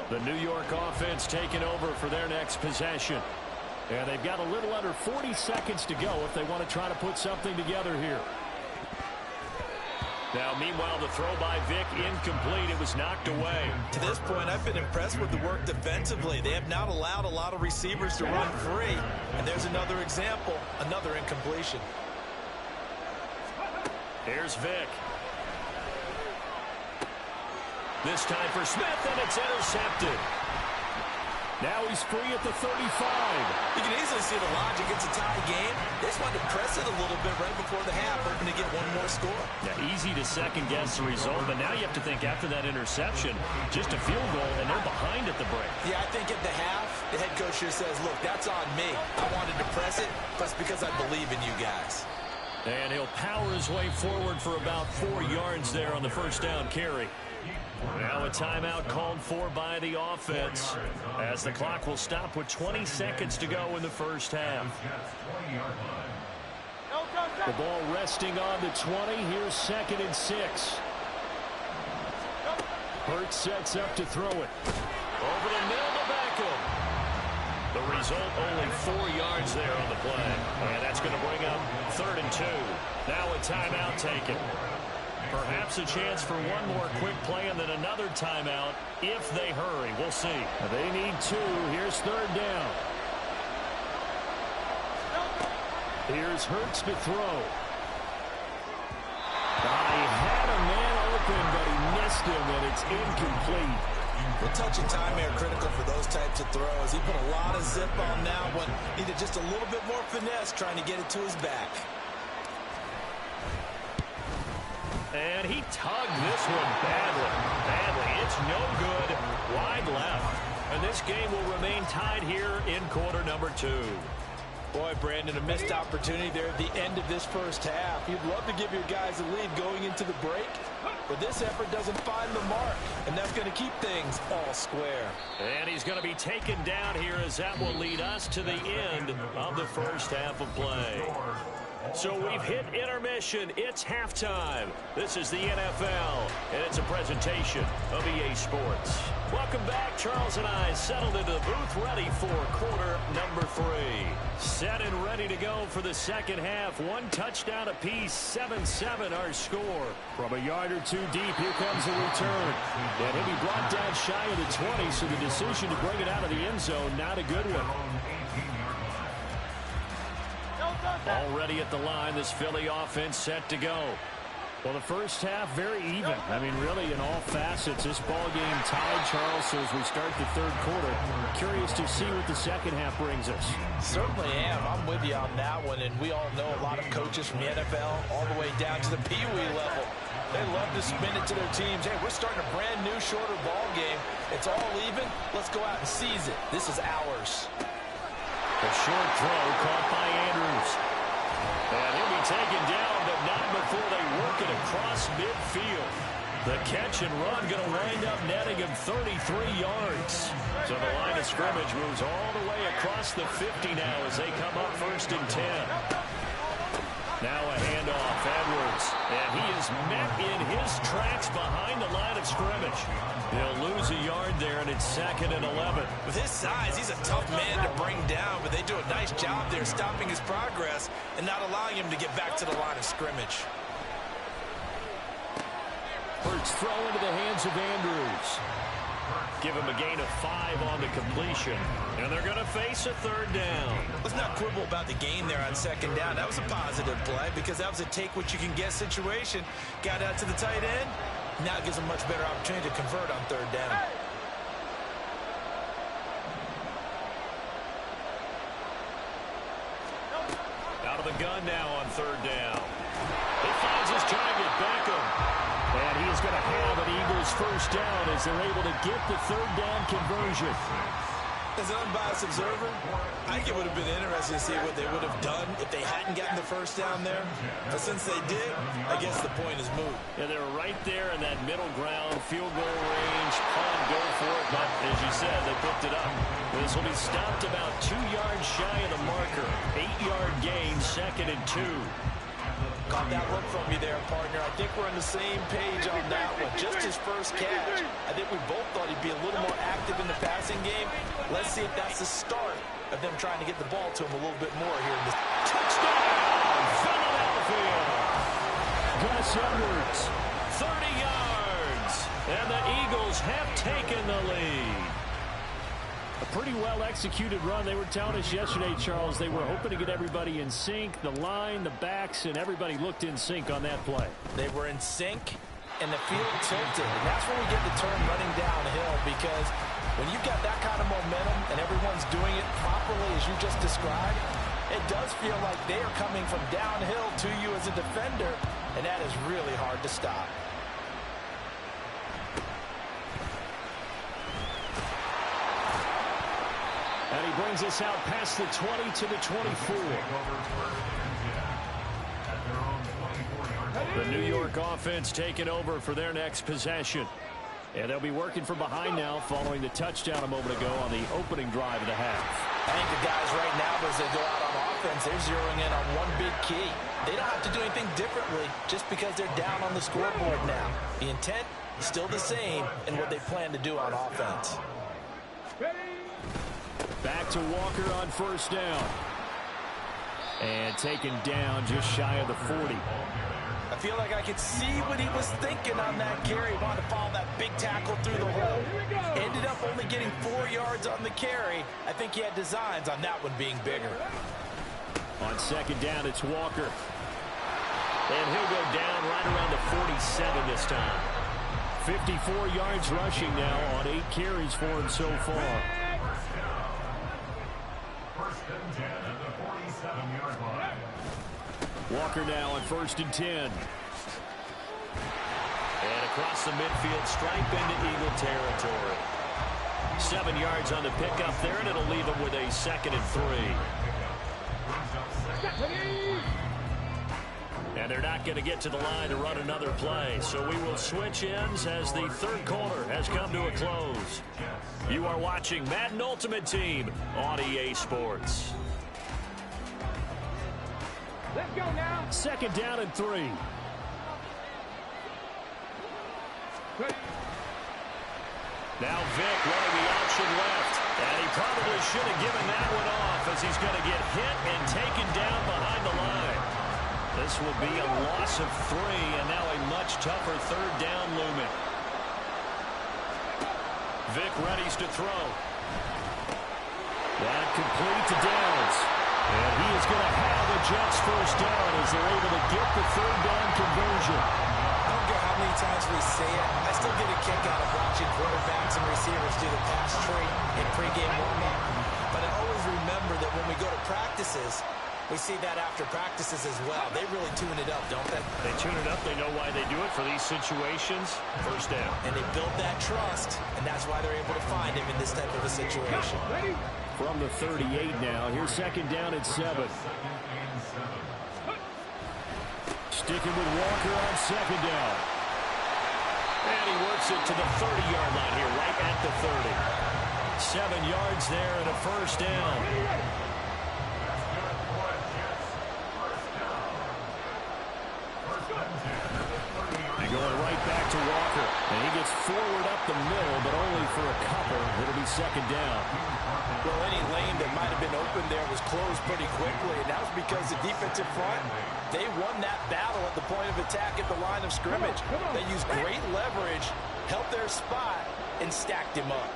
A: 30. The New York offense taking over for their next possession. And they've got a little under 40 seconds to go if they want to try to put something together here. Now, meanwhile, the throw by Vick incomplete. It was knocked away.
E: To this point, I've been impressed with the work defensively. They have not allowed a lot of receivers to run free. And there's another example, another incompletion.
A: Here's Vick. This time for Smith, and it's intercepted. Now he's free at the 35.
E: You can easily see the logic. It's a tie game. They just wanted to press it a little bit right before the half, hoping to get one more score.
A: Yeah, easy to second-guess the result, but now you have to think after that interception, just a field goal, and they're behind at the break.
E: Yeah, I think at the half, the head coach just says, look, that's on me. I wanted to press it, but it's because I believe in you guys.
A: And he'll power his way forward for about 4 yards there on the first down carry. Now a timeout called for by the offense as the clock will stop with 20 seconds to go in the first half. The ball resting on the 20. Here's 2nd and 6. Hurts sets up to throw it. Over the middle to Beckham. The result, only 4 yards there on the play. And that's going to bring up 3rd and 2. Now a timeout taken. Perhaps a chance for one more quick play and then another timeout if they hurry. We'll see. They need 2. Here's 3rd down. Here's Hurts to throw. He had a man open, but he missed him, and it's incomplete.
E: The touch of time here critical for those types of throws. He put a lot of zip on that one. Needed just a little bit more finesse trying to get it to his back.
A: And he tugged this one badly. It's no good. Wide left. And this game will remain tied here in quarter number 2.
E: Boy, Brandon, a missed opportunity there at the end of this first half. You'd love to give your guys a lead going into the break, but this effort doesn't find the mark, and that's going to keep things all square.
A: And he's going to be taken down here as that will lead us to the end of the first half of play. So we've hit intermission. It's halftime. This is the NFL, and it's a presentation of EA Sports. Welcome back. Charles and I settled into the booth ready for quarter number 3. Set and ready to go for the second half. 1 touchdown apiece, 7-7 our score. From a yard or 2 deep, here comes the return. And he'll be brought down shy of the 20, so the decision to bring it out of the end zone, not a good one. Already at the line, this Philly offense set to go. Well, the first half, very even. I mean, really, in all facets, this ball game tied, Charles, so as we start the third quarter, curious to see what the second half brings us.
E: Certainly am. I'm with you on that one, and we all know a lot of coaches from the NFL all the way down to the Pee-wee level. They love to spin it to their teams. Hey, we're starting a brand new, shorter ball game. It's all even. Let's go out and seize it. This is ours.
A: A short throw caught by Andrews. And he'll be taken down, but not before they work it across midfield. The catch and run going to wind up netting him 33 yards. So the line of scrimmage moves all the way across the 50 now as they come up 1st and 10. Now a handoff, Edwards. And he is met in his tracks behind the line of scrimmage. He'll lose a yard there, and it's 2nd and 11.
E: With his size, he's a tough man to bring down, but they do a nice job there stopping his progress and not allowing him to get back to the line of scrimmage.
A: Hurts throw into the hands of Andrews. Give him a gain of 5 on the completion. And they're going to face a 3rd down.
E: Let's not quibble about the gain there on 2nd down. That was a positive play because that was a take-what-you-can-get situation. Got out to the tight end. Now it gives them much better opportunity to convert on 3rd down.
A: Out of the gun now on 3rd down. He finds his trying it Beckham. And he is going to have an Eagles first down as they're able to get the third down conversion.
E: As an unbiased observer, I think it would have been interesting to see what they would have done if they hadn't gotten the first down there. But since they did, I guess the point is moot.
A: Yeah, they were right there in that middle ground, field goal range, punt, go for it. But as you said, they picked it up. This will be stopped about 2 yards shy of the marker. 8-yard gain, 2nd and 2.
E: Caught that look from you there, partner. I think we're on the same page on that one. Just his first catch. I think we both thought he'd be a little more active in the passing game. Let's see if that's the start of them trying to get the ball to him a little bit more here in this.
A: Touchdown, Philadelphia! Gus Edwards, 30 yards, and the Eagles have taken the lead. A pretty well-executed run. They were telling us yesterday, Charles, they were hoping to get everybody in sync. The line, the backs, and everybody looked in sync on that play.
B: They were in sync, and the field tilted. And that's where we get the term running downhill, because when you've got that kind of momentum and everyone's doing it properly as you just described, it does feel like they are coming from downhill to you as a defender, and that is really hard to stop.
A: And he brings us out past the 20 to the 24. The New York offense taking over for their next possession. And they'll be working from behind now following the touchdown a moment ago on the opening drive of the half.
B: I think the guys right now, as they go out on offense, they're zeroing in on one big key. They don't have to do anything differently just because they're down on the scoreboard now. The intent is still the same in what they plan to do on offense.
A: Back to Walker on first down. And taken down just shy of the 40.
B: I feel like I could see what he was thinking on that carry. He wanted to follow that big tackle through the hole. Ended up only getting 4 yards on the carry. I think he had designs on that one being bigger.
A: On second down, it's Walker. And he'll go down right around the 47 this time. 54 yards rushing now on 8 carries for him so far. Walker now on 1st and 10. And across the midfield, stripe into Eagle territory. 7 yards on the pickup there, and it'll leave him with a 2nd and 3. And they're not going to get to the line to run another play, so we will switch ends as the third quarter has come to a close. You are watching Madden Ultimate Team on EA Sports.
F: Let's go now.
A: 2nd down and 3. Now Vic running the option left. And he probably should have given that one off as he's going to get hit and taken down behind the line. This will be a loss of 3 and now a much tougher third down looming. Vic readies to throw. That complete to Downs. And he is going to have a Jets first down as they're able to get the third down conversion.
B: I don't care how many times we say it, I still get a kick out of watching quarterbacks and receivers do the pass tree in pregame warm-up. But I always remember that when we go to practices, we see that after practices as well. They really tune it up, don't they?
A: They tune it up. They know why they do it for these situations. First down.
B: And they build that trust, and that's why they're able to find him in this type of a situation.
A: From the 38 now. Here's 2nd down and 7. Sticking with Walker on 2nd down. And he works it to the 30-yard line here, right at the 30. 7 yards there and a first down. Going right back to Walker. And he gets forward up the middle, but only for a couple. It'll be 2nd down.
B: Well, any lane that might have been open there was closed pretty quickly, and that was because the defensive front, they won that battle at the point of attack at the line of scrimmage. They used great leverage, helped their spot, and stacked him up.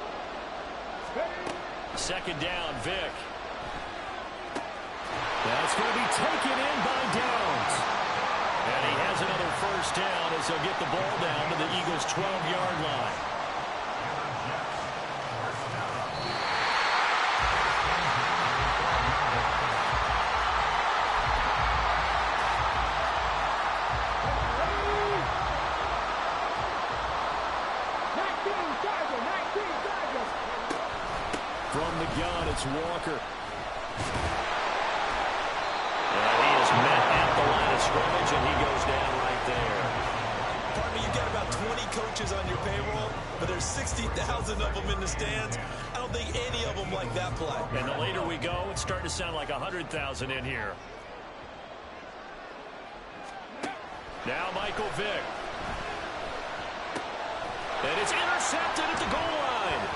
A: 2nd down, Vic. That's going to be taken in by Downs. And he has another first down as they'll get the ball down to the Eagles' 12-yard line.
D: it's Walker. And he is met at the line of scrimmage, and he goes down right there.
E: Pardon me, you got about 20 coaches on your payroll, but there's 60,000 of them in the stands. I don't think any of them like that play.
D: And the later we go, it's starting to sound like 100,000 in here. Now Michael Vick. And it's intercepted at the goal line.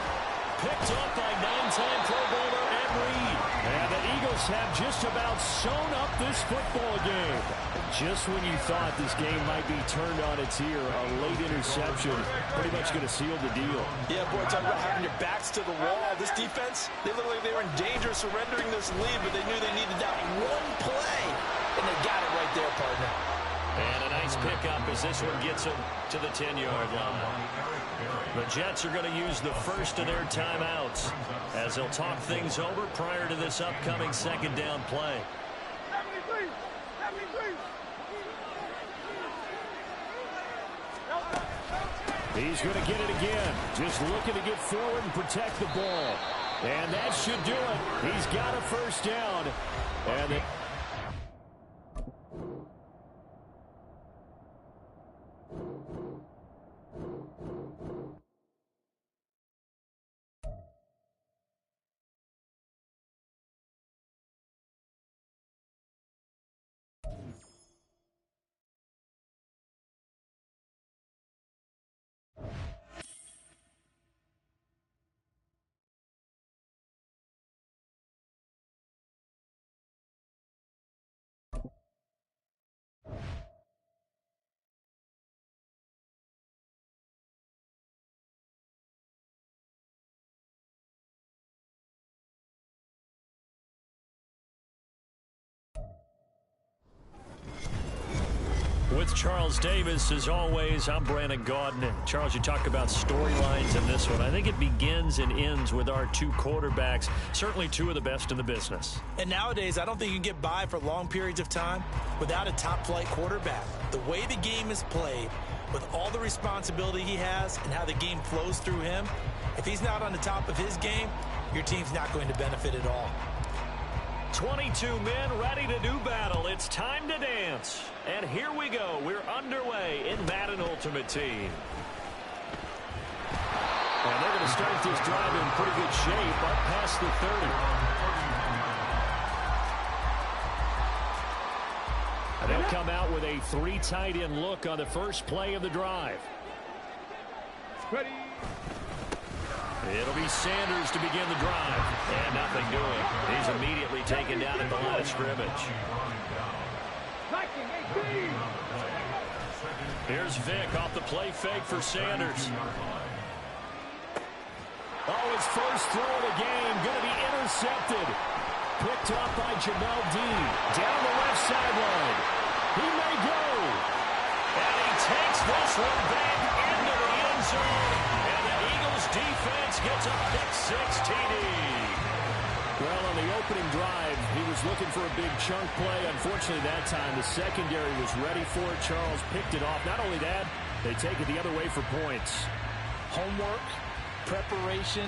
D: Picked up by 9-time Pro Bowler Ed Reed. And the Eagles have just about sewn up this football game. Just when you thought this game might be turned on its ear, a late interception pretty much going to seal the deal.
E: Yeah, boy, talk about having your backs to the wall. This defense, they look like they were in danger of surrendering this lead, but they knew they needed that one play. And they got it right there, partner.
D: And a nice pickup as this one gets him to the 10-yard line. The Jets are going to use the first of their timeouts as they'll talk things over prior to this upcoming second down play. He's going to get it again. Just looking to get forward and protect the ball. And that should do it. He's got a first down. And with Charles Davis, as always, I'm Brandon Gaudin. And Charles, you talk about storylines in this one. I think it begins and ends with our two quarterbacks, certainly two of the best in the business.
B: And nowadays, I don't think you can get by for long periods of time without a top-flight quarterback. The way the game is played, with all the responsibility he has and how the game flows through him, if he's not on the top of his game, your team's not going to benefit at all.
D: 22 men ready to do battle. It's time to dance. And here we go. We're underway in Madden Ultimate Team. And they're going to start this drive in pretty good shape up past the 30. And they'll come out with a 3 tight end look on the first play of the drive.
F: Ready.
D: It'll be Sanders to begin the drive. And nothing doing. He's immediately taken down at the line of scrimmage. Here's Vick off the play fake for Sanders. Oh, his first throw of the game going to be intercepted. Picked up by Jamel Dean. Down the left sideline. He may go. And he takes this one back into the end zone. And the Eagles defense gets a pick-6 TD. Well, on the opening drive, he was looking for a big chunk play. Unfortunately, that time, the secondary was ready for it. Charles picked it off. Not only that, they take it the other way for points.
B: Homework, preparation,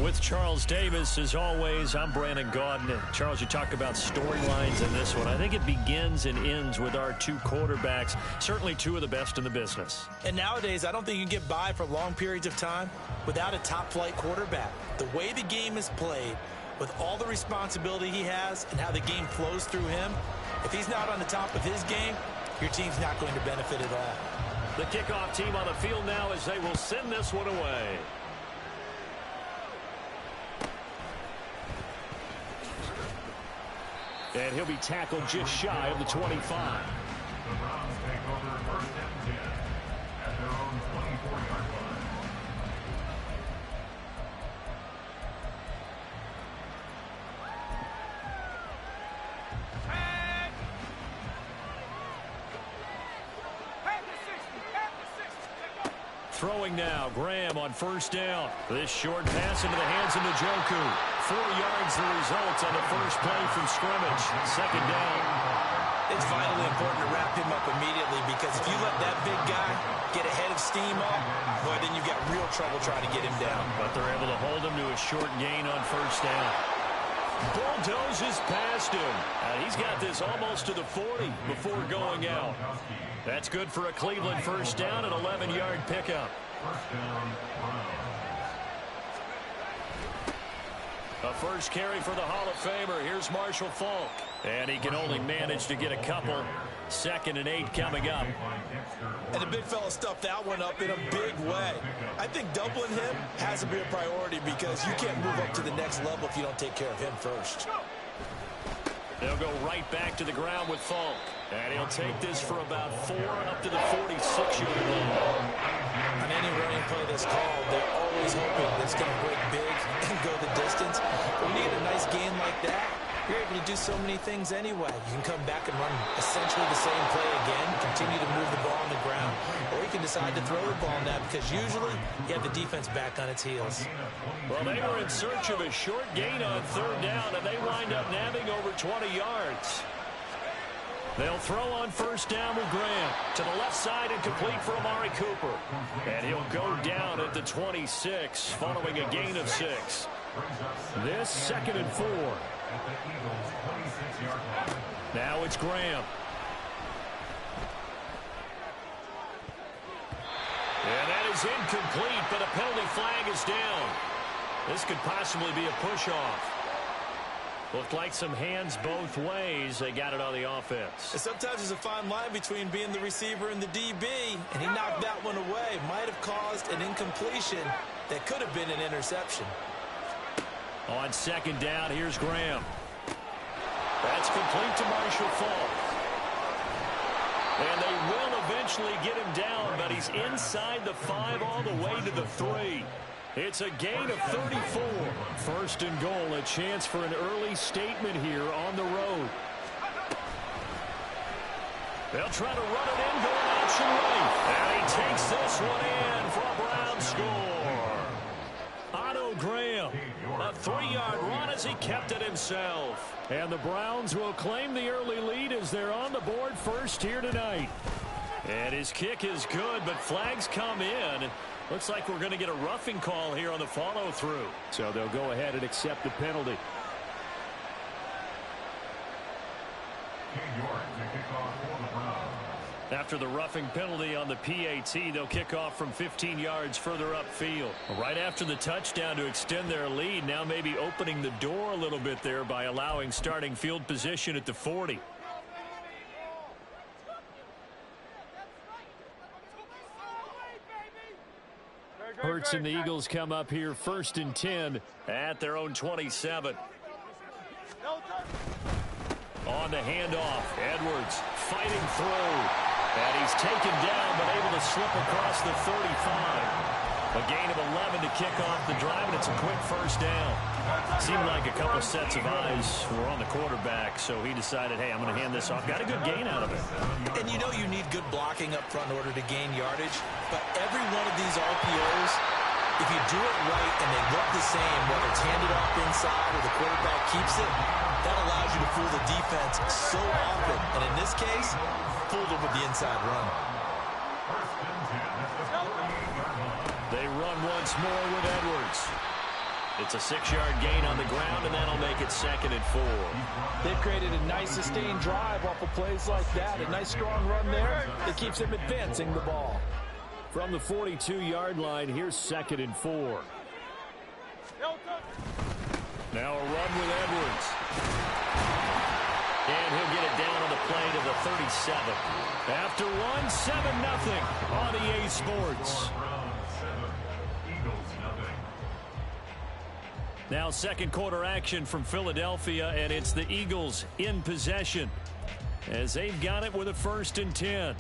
D: With Charles Davis, as always, I'm Brandon Gaudin. Charles, you talk about storylines in this one. I think it begins and ends with our two quarterbacks, certainly two of the best in the business.
B: And nowadays, I don't think you can get by for long periods of time without a top-flight quarterback. The way the game is played, with all the responsibility he has and how the game flows through him, if he's not on the top of his game, your team's not going to benefit at all.
D: The kickoff team on the field now as they will send this one away. And he'll be tackled just shy of the 25.
F: The Browns take over first and 10 at their own 24-yard line.
D: Throwing now, Graham on first down. This short pass into the hands of Njoku. 4 yards the result on the first play from scrimmage. Second down.
B: It's vitally important to wrap him up immediately, because if you let that big guy get ahead of steam up, boy, then you've got real trouble trying to get him down.
D: But they're able to hold him to a short gain on first down. Bulldozes past him. He's got this almost to the 40 before going out. That's good for a Cleveland first down, an 11-yard pickup.
F: First down, Browns.
D: A first carry for the Hall of Famer. Here's Marshall Faulk. And he can only manage to get a couple. 2nd and 8 coming up.
B: And the big fella stuffed that one up in a big way. I think doubling him has to be a priority, because you can't move up to the next level if you don't take care of him first.
D: They'll go right back to the ground with Faulk. And he'll take this for about 4 up to the 46-yard line.
B: On any running play that's called, they're always hoping that it's going to break big and go the distance. But when you get a nice gain like that, you're able to do so many things anyway. You can come back and run essentially the same play again, continue to move the ball on the ground, or you can decide to throw the ball now, because usually you have the defense back on its heels.
D: Well, they were in search of a short gain on third down, and they wind up nabbing over 20 yards.
A: They'll throw on first down with Graham. To the left side and complete for Amari Cooper. And he'll go down at the 26 following a gain of 6. This 2nd and 4. Now it's Graham. And that is incomplete, but a penalty flag is down. This could possibly be a push-off. Looked like some hands both ways. They got it on the offense.
B: And sometimes there's a fine line between being the receiver and the DB, and he knocked that one away. Might have caused an incompletion that could have been an interception.
A: On 2nd down, here's Graham. That's complete to Marshall Faulk. And they will eventually get him down, but he's inside the 5 all the way to the 3. It's a gain of 34. 1st and goal, a chance for an early statement here on the road. They'll try to run it in, going option right. And he takes this one in for a Brown score. Otto Graham, a 3-yard run as he kept it himself. And the Browns will claim the early lead as they're on the board first here tonight. And his kick is good, but flags come in. Looks like we're going to get a roughing call here on the follow-through. So they'll go ahead and accept the penalty. After the roughing penalty on the PAT, they'll kick off from 15 yards further upfield. Right after the touchdown to extend their lead, now maybe opening the door a little bit there by allowing starting field position at the 40. Hurts and the Eagles come up here 1st and 10 at their own 27. On the handoff, Edwards fighting through. And he's taken down but able to slip across the 35. A gain of 11 to kick off the drive, and it's a quick 1st down. Seemed like a couple sets of eyes were on the quarterback, so he decided, hey, I'm going to hand this off. Got a good gain out of it.
B: And you know you need good blocking up front in order to gain yardage, but every one of these RPOs, if you do it right and they look the same, whether it's handed off inside or the quarterback keeps it, that allows you to fool the defense so often. And in this case, fooled them with the inside run.
A: They run once more with Edwards. It's a 6-yard gain on the ground, and that'll make it 2nd and 4.
G: They've created a nice sustained drive off of plays like that. A nice strong run there that keeps them advancing the ball.
A: From the 42-yard line, here's 2nd and 4. Now a run with Edwards. And he'll get it down on the play to the 37. After 1-7-0 on EA Sports. Now 2nd quarter action from Philadelphia, and it's the Eagles in possession as they've got it with a 1st and 10.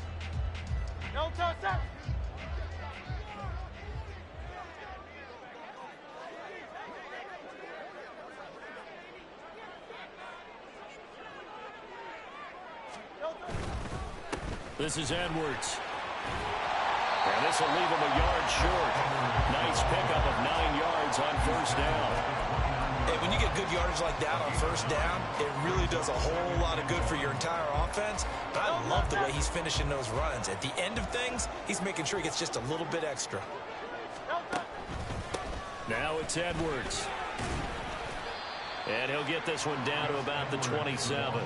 A: This is Edwards. And this will leave him a yard short. Nice pickup of 9 yards on 1st down.
B: And when you get good yardage like that on 1st down, it really does a whole lot of good for your entire offense. But I love the way he's finishing those runs. At the end of things, he's making sure he gets just a little bit extra.
A: Now it's Edwards. And he'll get this one down to about the 27.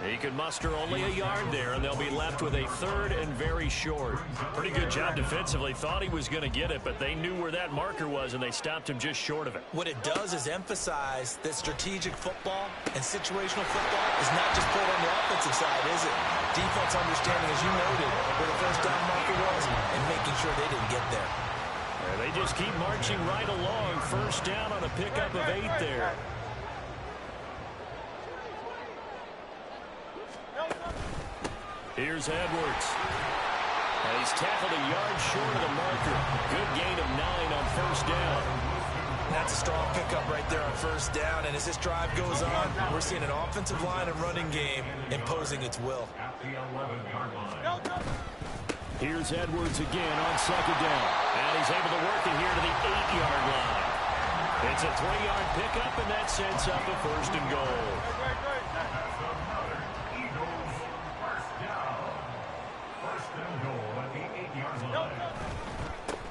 A: He can muster only a yard there, and they'll be left with a 3rd and very short. Pretty good job defensively. Thought he was going to get it, but they knew where that marker was, and they stopped him just short of it.
B: What it does is emphasize that strategic football and situational football is not just played on the offensive side, is it? Defense understanding, as you noted, where the 1st down marker was and making sure they didn't get there.
A: And they just keep marching right along. 1st down on a pickup of 8 there. Here's Edwards. And he's tackled a yard short of the marker. Good gain of 9 on 1st down.
B: That's a strong pickup right there on 1st down. And as this drive goes on, we're seeing an offensive line and running game imposing its will.
A: Here's Edwards again on 2nd down. And he's able to work it here to the 8-yard line. It's a 3-yard pickup, and that sets up a 1st and goal.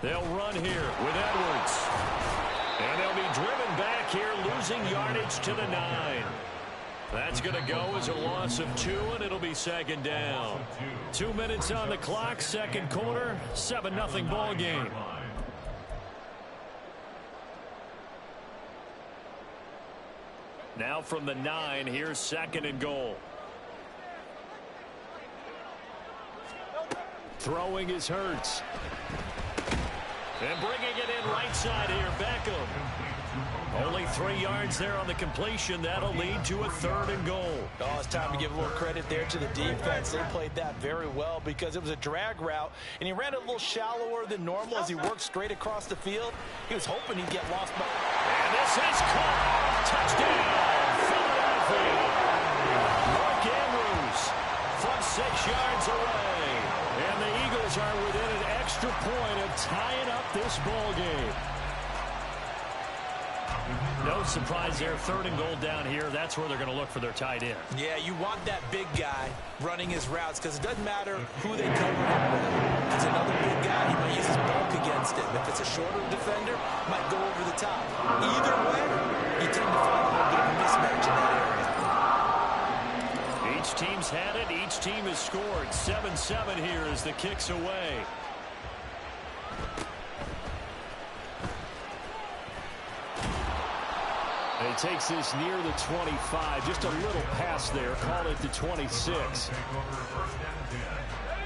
D: They'll run here with Edwards. And they'll be driven back here, losing yardage to the 9. That's going to go as a loss of 2, and it'll be second down. 2 minutes on the clock, second quarter, 7-0 ball game. Now from the 9, here's second and goal. Throwing is Hurts. And bringing it in right side here, Beckham. Only 3 yards there on the completion. That'll lead to a third and goal.
B: Oh, it's time to give a little credit there to the defense. They played that very well because it was a drag route, and he ran it a little shallower than normal as he worked straight across the field. He was hoping he'd get lost.
D: And this is caught. Touchdown, Philadelphia. Mark Andrews from 6 yards away. And the Eagles are within an extra point of tying up this ball game. No surprise there. Third and goal down here. That's where they're going to look for their tight end.
B: Yeah, you want that big guy running his routes because it doesn't matter who they cover him with. If it's another big guy, he might use his bulk against him. If it's a shorter defender, might go over the top. Either way, you tend to find a little bit of a mismatch in that area.
D: Each team's had it. Each team has scored. 7-7 here as the kick's away. He takes this near the 25. Just a little pass there. Call it the 26.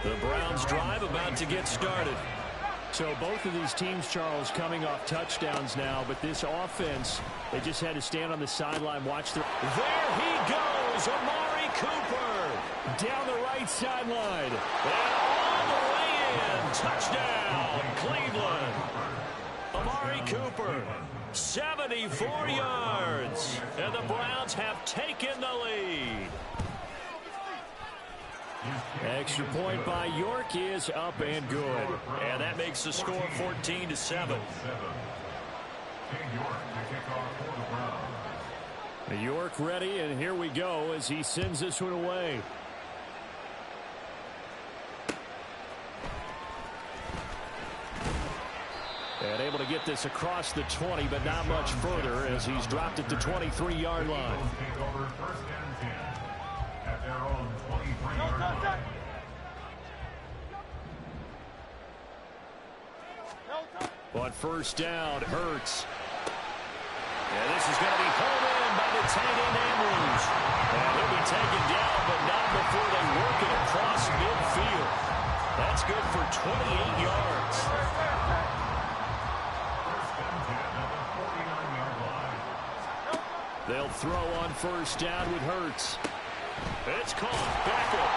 D: The Browns drive about to get started. So both of these teams, Charles, coming off touchdowns now. But this offense, they just had to stand on the sideline, watch their... There he goes, Amari Cooper. Down the right sideline. And all the way in. Touchdown, Cleveland. Amari Cooper. 74 yards, and the Browns have taken the lead. Extra point by York is up and good, and that makes the score 14-7. York ready, and here we go as he sends this one away. And able to get this across the 20, but not much further as he's dropped it to 23-yard line. On first down, Hurts. And this is going to be pulled in by the tight end Andrews. And he'll be taken down, but not before they work it across midfield. That's good for 28 yards. They'll throw on first down with Hurts. It's caught. Beckham.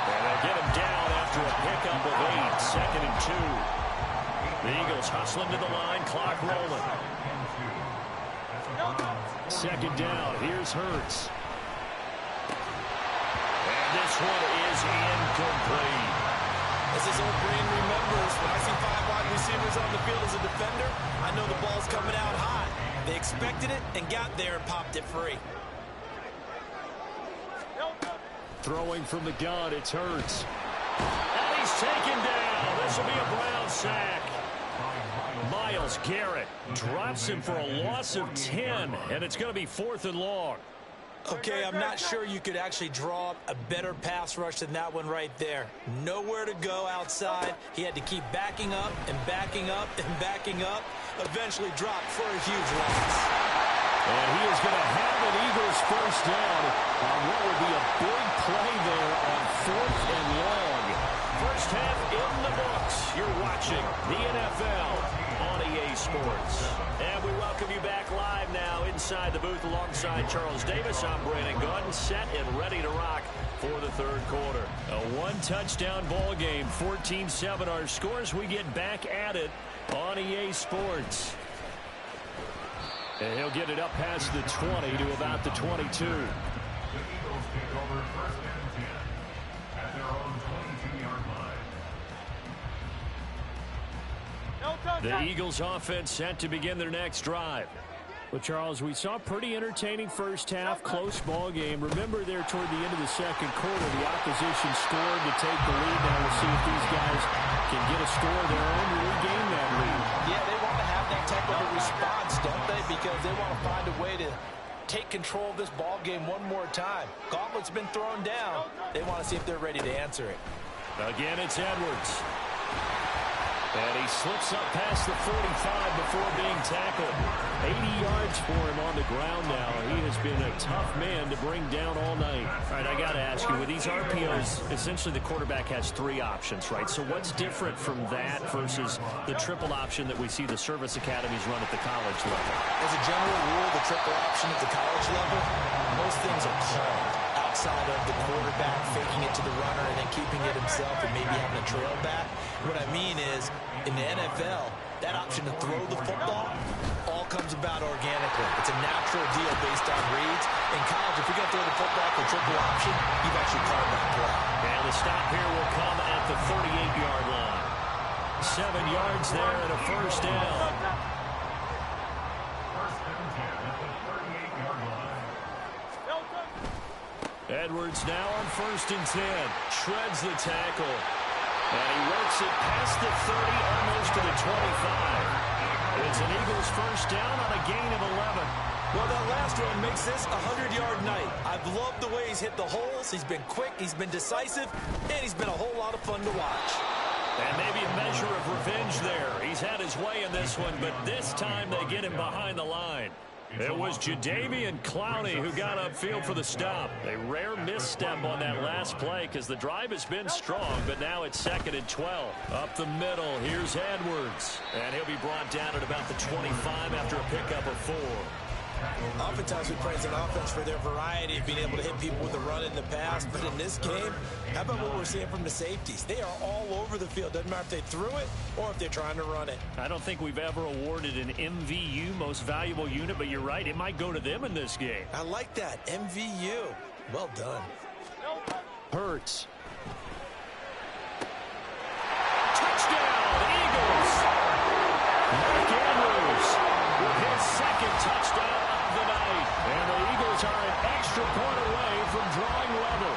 D: And they get him down after a pickup of 8. Second and 2. The Eagles hustling to the line. Clock rolling. Second down. Here's Hurts. And this one is incomplete.
B: As his old brain remembers, when I see 5 wide receivers on the field as a defender, I know the ball's coming out high. They expected it and got there and popped it free.
D: Throwing from the gun, it's Hurts. And he's taken down. This will be a Brown sack. Myles Garrett drops him for a loss of 10, and it's going to be 4th and long.
B: Okay, I'm not sure you could actually draw a better pass rush than that one right there. Nowhere to go outside. He had to keep backing up and backing up and backing up. Eventually dropped for a huge loss.
D: And he is going to have an Eagles first down on what would be a big play there on 4th and long. First half in the books. You're watching the NFL on EA Sports. And we welcome you back live now inside the booth alongside Charles Davis. I'm Brandon Gordon, set and ready to rock for the third quarter. A one-touchdown ball game, 14-7 our scores. We get back at it on EA Sports. And he'll get it up past the 20 to about the 22.
F: The Eagles take over first and 10 at their own 22-yard line.
D: The Eagles offense set to begin their next drive. Well, Charles, we saw a pretty entertaining first half, close ball game. Remember there toward the end of the second quarter, the opposition scored to take the lead. Now we'll see if these guys can get a score of their own to regain that lead.
G: Yeah, they want to have that type of a response, don't they? Because they want to find a way to take control of this ball game one more time. Gauntlet's been thrown down. They want to see if they're ready to answer it.
A: Again, it's Edwards. And he slips up past the 45 before being tackled. 80 yards for him on the ground now. He has been a tough man to bring down all night.
D: All right, I got to ask you, with these RPOs, essentially the quarterback has three options, right? So what's different from that versus the triple option that we see the service academies run at the college level?
B: As a general rule, the triple option at the college level, most things are called outside of the quarterback faking it to the runner and then keeping it himself and maybe having a trail back. What I mean is, in the NFL, that option to throw the football all comes about organically. It's a natural deal based on reads. In college, if you're going to throw the football for triple option, you've actually called that play.
A: And the stop here will come at the 38-yard line. 7 yards there and a first down. Edwards now on 1st and 10. Shreds the tackle. And he works it past the 30, almost to the 25. It's an Eagles first down on a gain of 11.
B: Well, that last one makes this a 100-yard night. I've loved the way he's hit the holes. He's been quick, he's been decisive, and he's been a whole lot of fun to watch.
A: And maybe a measure of revenge there. He's had his way in this one, but this time they get him behind the line. It was Jadeveon Clowney who got upfield for the stop. A rare misstep on that last play because the drive has been strong, but now it's 2nd and 12. Up the middle, here's Edwards. And he'll be brought down at about the 25 after a pickup of 4.
B: Oftentimes we praise an offense for their variety of being able to hit people with a run in the past, but in this game, how about what we're seeing from the safeties? They are all over the field. Doesn't matter if they threw it or if they're trying to run it.
D: I don't think we've ever awarded an MVU, most valuable unit, but you're right, it might go to them in this game.
B: I like that, MVU. Well done.
D: Hurts.
A: Touchdown, Eagles! Mark Andrews with his 2nd touchdown of the night. And the Eagles are an extra point away from drawing level.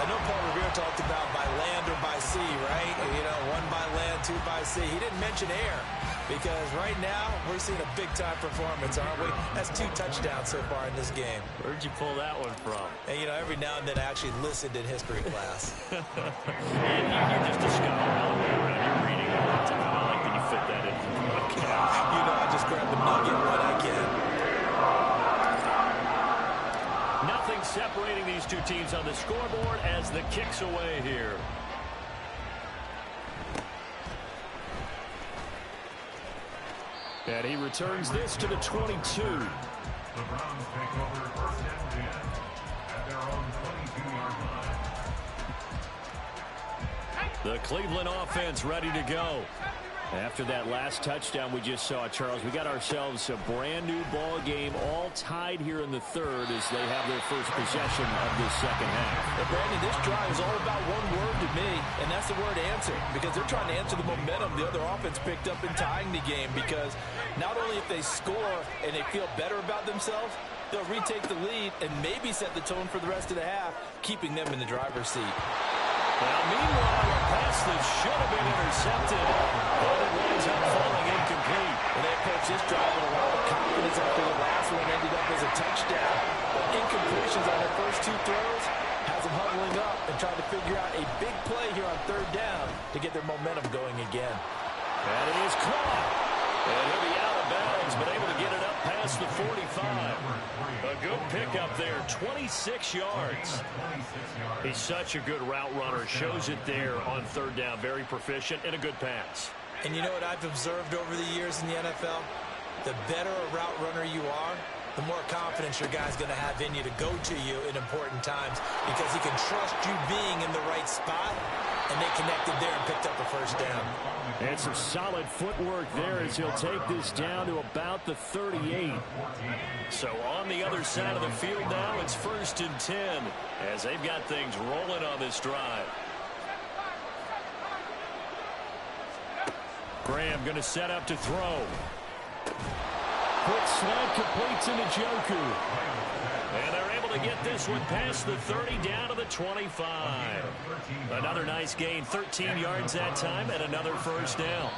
B: I know Paul Revere talked about by land or by sea, right? You know, 1 by land, 2 by sea. He didn't mention air because right now we're seeing a big-time performance, aren't we? That's 2 touchdowns so far in this game.
D: Where'd you pull that one from?
B: And, you know, every now and then I actually listened in history class.
A: And you're just a scholar all the way around. You're reading all the time. I like that you fit that in.
B: You know, I just grab the nugget when I can.
A: Nothing separating these two teams on the scoreboard as the kick's away here. And he returns this to the 22.
F: The Browns take over 1st and 10 at their own 22-yard line.
A: The Cleveland offense ready to go.
D: After that last touchdown we just saw, Charles, we got ourselves a brand new ball game, all tied here in the 3rd as they have their first possession of this second half.
G: But Brandon, this drive is all about one word to me, and that's the word answer, because they're trying to answer the momentum the other offense picked up in tying the game, because not only if they score and they feel better about themselves, they'll retake the lead and maybe set the tone for the rest of the half, keeping them in the driver's seat.
A: Now, meanwhile, a pass that should have been intercepted, but it winds up falling incomplete.
G: And they approach this drive with a lot of confidence after the last one ended up as a touchdown. But incompletions on their first 2 throws has them huddling up and trying to figure out a big play here on 3rd down to get their momentum going again.
A: And it is caught. And he'll be out of bounds, but able to get it up past the 45. A good pickup there, 26 yards. He's such a good route runner. Shows it there on 3rd down. Very proficient and a good pass.
B: And you know what I've observed over the years in the NFL? The better a route runner you are, the more confidence your guy's going to have in you to go to you in important times because he can trust you being in the right spot, and they connected there and picked up a first down.
A: And some solid footwork there as he'll take this down to about the 38. So on the other side of the field now, it's 1st and 10 as they've got things rolling on this drive. Graham going to set up to throw. Quick slant completes into Joku. And they're able to get this one past the 30 down to the 25. Another nice gain, 13 yards that time, and another first down.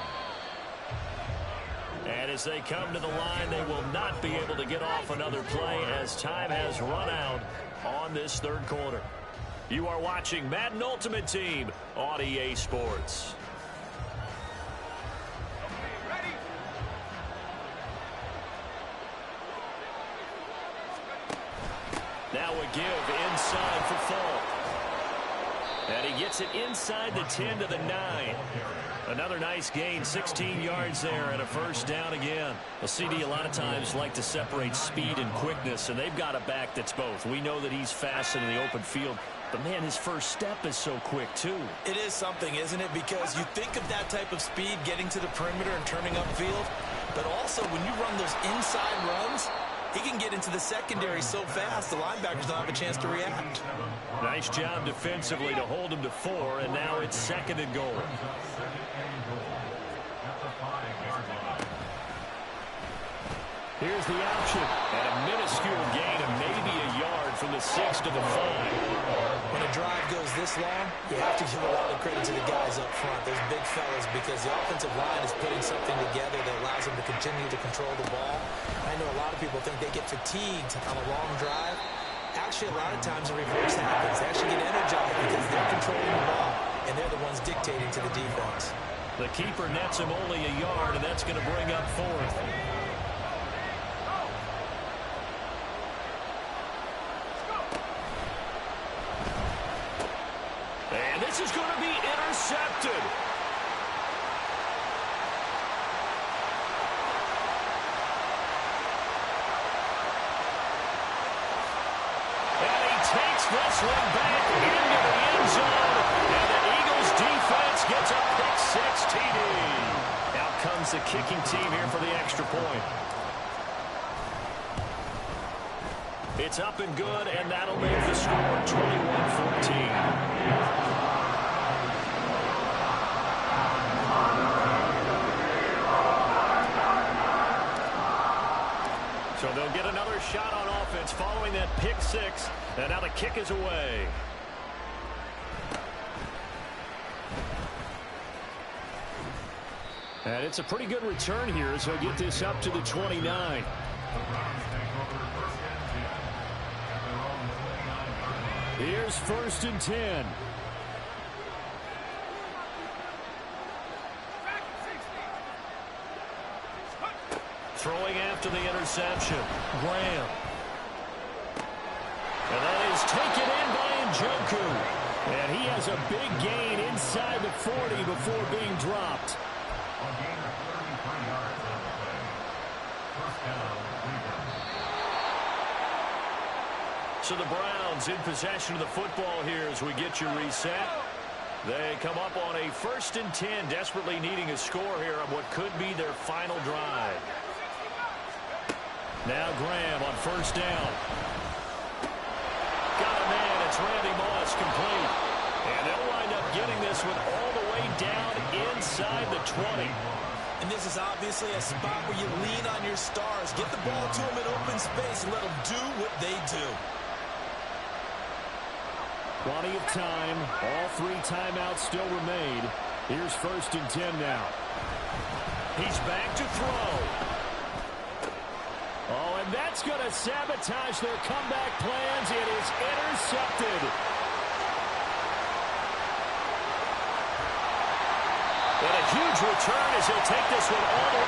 A: And as they come to the line, they will not be able to get off another play as time has run out on this third quarter. You are watching Madden Ultimate Team on EA Sports. Now a give inside for Fall. And he gets it inside the 10 to the 9. Another nice gain, 16 yards there, and a first down again. Well, CD a lot of times like to separate speed and quickness, and they've got a back that's both. We know that he's fast in the open field, but, man, his first step is so quick, too.
B: It is something, isn't it? Because you think of that type of speed, getting to the perimeter and turning upfield, but also when you run those inside runs, he can get into the secondary so fast, the linebackers don't have a chance to react.
A: Nice job defensively to hold him to 4, and now it's second and goal. Here's the option, and a minuscule gain of maybe a yard from the 6 to the 5.
B: When a drive goes this long, you have to give a lot of credit to the guys up front, those big fellas, because the offensive line is putting something together that allows them to continue to control the ball. I know a lot of people think they get fatigued on a long drive. Actually, a lot of times the reverse happens. They actually get energized because they're controlling the ball, and they're the ones dictating to the defense.
A: The keeper nets him only a yard, and that's going to bring up 4th. And this is going to be intercepted. And he takes this one back into the end zone. And the Eagles defense gets a pick-6 TD. Out comes the kicking team here for the extra point. It's up and good, and that'll make the score 21-14. So they'll get another shot on offense following that pick-6, and now the kick is away. And it's a pretty good return here, so get this up to the 29. Here's 1st and 10. Throwing after the interception. Graham. And that is taken in by Njoku. And he has a big gain inside the 40 before being dropped. So the Browns in possession of the football here as we get you reset. They come up on a 1st and 10, desperately needing a score here on what could be their final drive. Now Graham on 1st down. Got a man, it's Randy Moss, complete. And they'll wind up getting this one all the way down inside the 20.
B: And this is obviously a spot where you lean on your stars. Get the ball to them in open space and let them do what they do.
A: Plenty of time. All 3 timeouts still remain. Here's 1st and 10 now. He's back to throw. Oh, and that's going to sabotage their comeback plans. It is intercepted. And a huge return as he'll take this one all the way.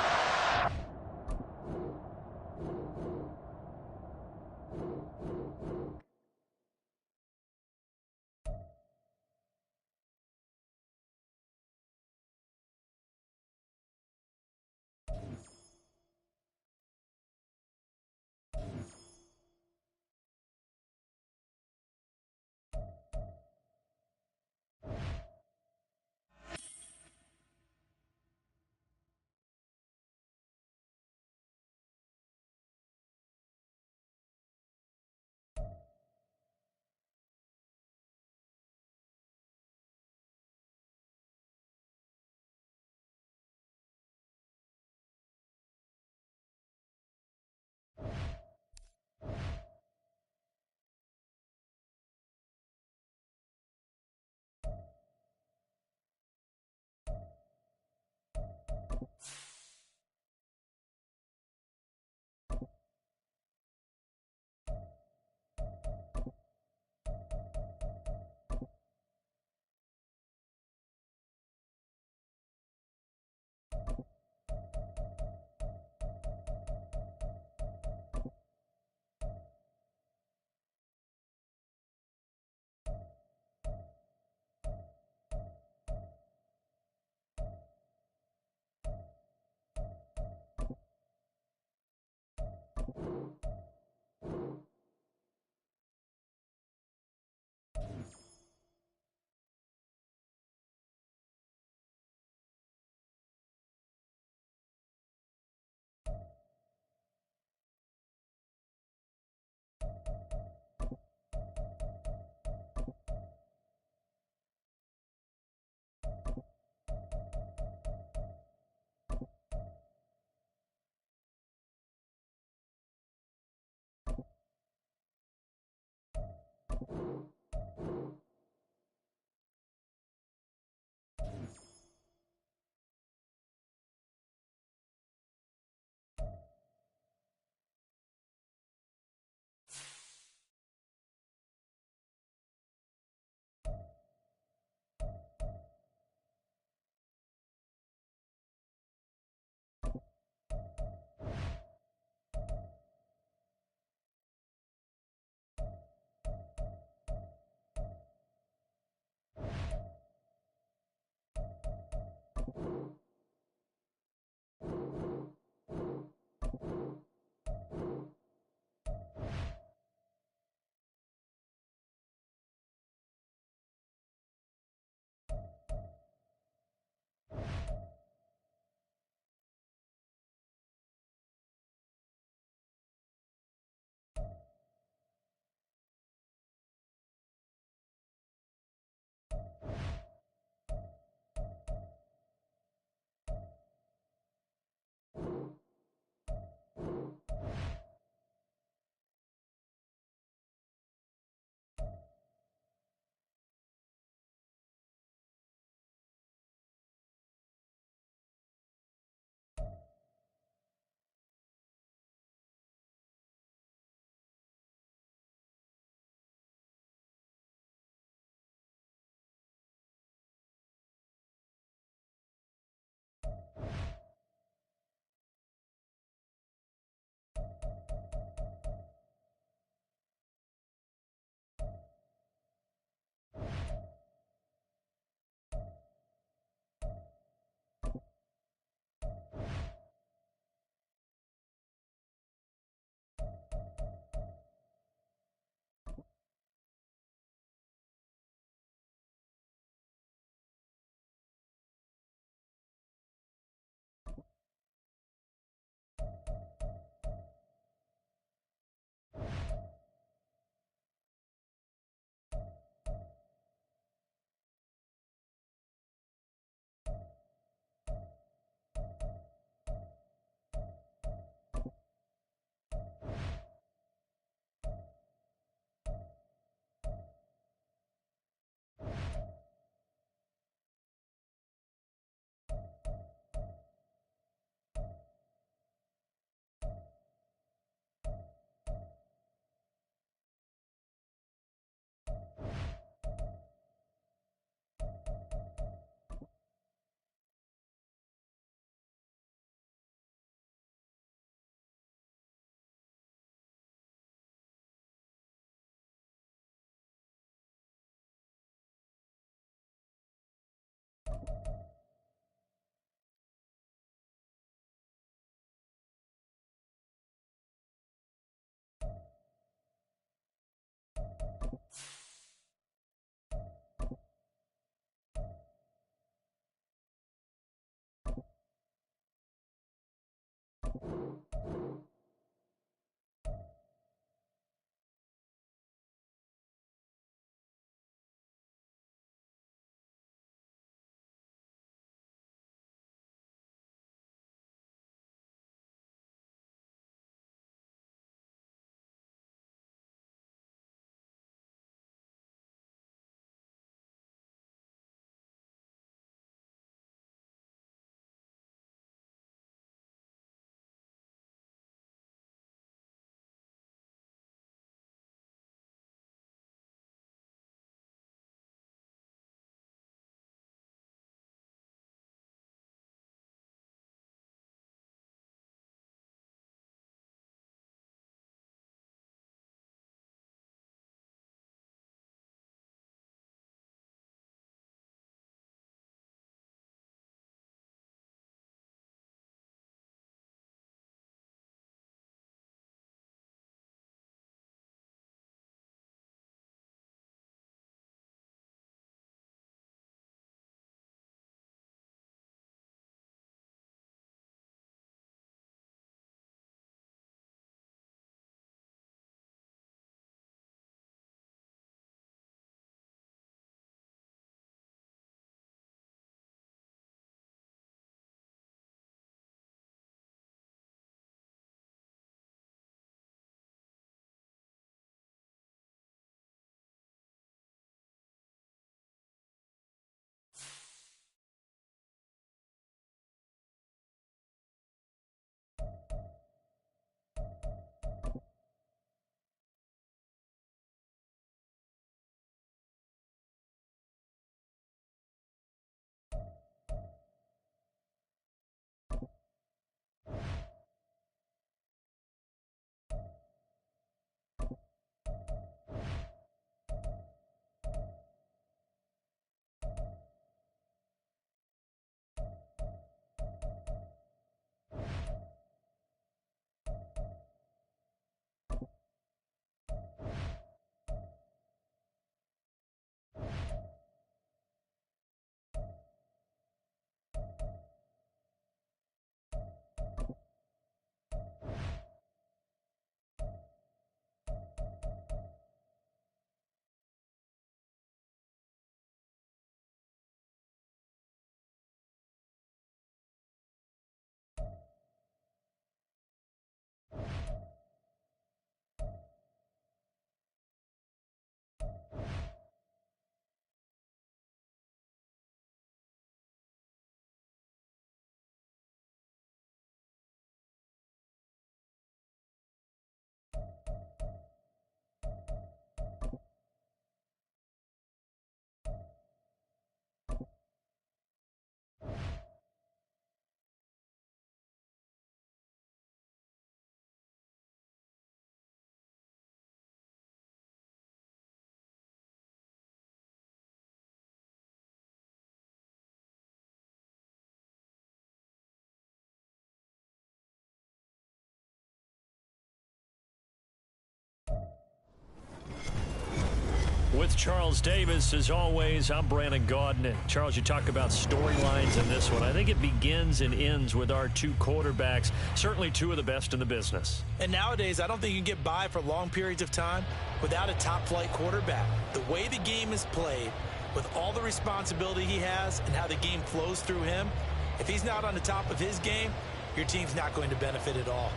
D: With Charles Davis, as always, I'm Brandon Gaudin. And Charles, you talk about storylines in this one. I think it begins and ends with our two quarterbacks, certainly two of the best in the business.
B: And nowadays, I don't think you can get by for long periods of time without a top-flight quarterback. The way the game is played, with all the responsibility he has and how the game flows through him, if he's not on the top of his game, your team's not going to benefit at all.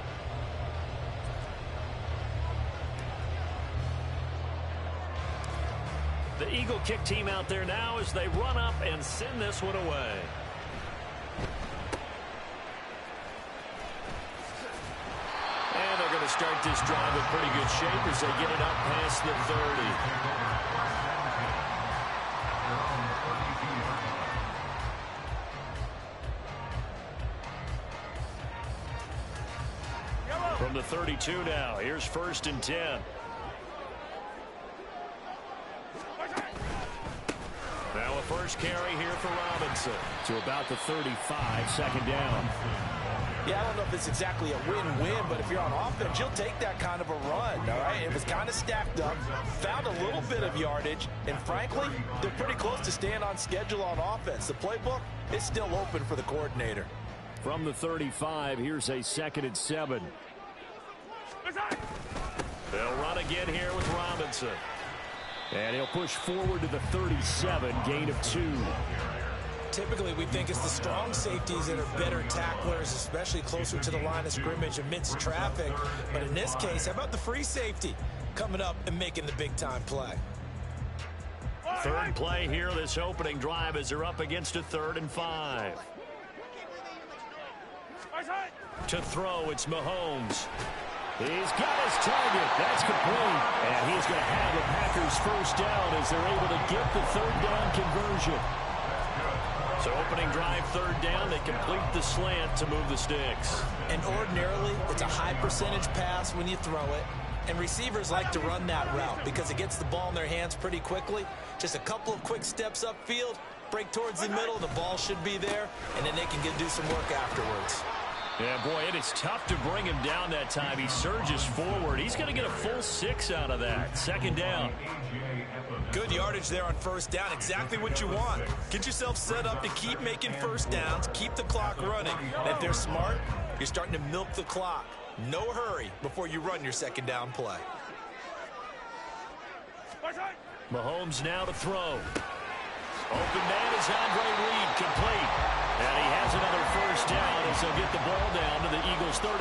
D: The Eagle kick team out there now as they run up and send this one away. And they're going to start this drive in pretty good shape as they get it up past the 30. From the 32 now, here's 1st and 10. Now a first carry here for Robinson to about the 35, second down.
B: Yeah, I don't know if it's exactly a win-win, but if you're on offense, you'll take that kind of a run, all right? It was kind of stacked up, found a little bit of yardage, and frankly, they're pretty close to staying on schedule on offense. The playbook is still open for the coordinator.
D: From the 35, here's a 2nd and 7. They'll run again here with Robinson. And he'll push forward to the 37, gain of 2.
B: Typically, we think it's the strong safeties that are better tacklers, especially closer to the line of scrimmage amidst traffic. But in this case, how about the free safety coming up and making the big-time play?
D: Third play here, this opening drive, as they're up against a 3rd and 5. To throw, it's Mahomes. He's got his target. That's complete. And he's going to have the Packers first down as they're able to get the 3rd down conversion. So opening drive, 3rd down. They complete the slant to move the sticks.
B: And ordinarily, it's a high percentage pass when you throw it. And receivers like to run that route because it gets the ball in their hands pretty quickly. Just a couple of quick steps upfield, break towards the middle, the ball should be there, and then they can do some work afterwards.
D: Yeah, boy, it is tough to bring him down that time. He surges forward. He's going to get a full 6 out of that. 2nd down.
B: Good yardage there on 1st down. Exactly what you want. Get yourself set up to keep making 1st downs, keep the clock running. And if they're smart, you're starting to milk the clock. No hurry before you run your 2nd down play.
D: Mahomes now to throw. Open man is Andre Reed, complete. And he has another 1st down as they'll get the ball down to the Eagles' 35.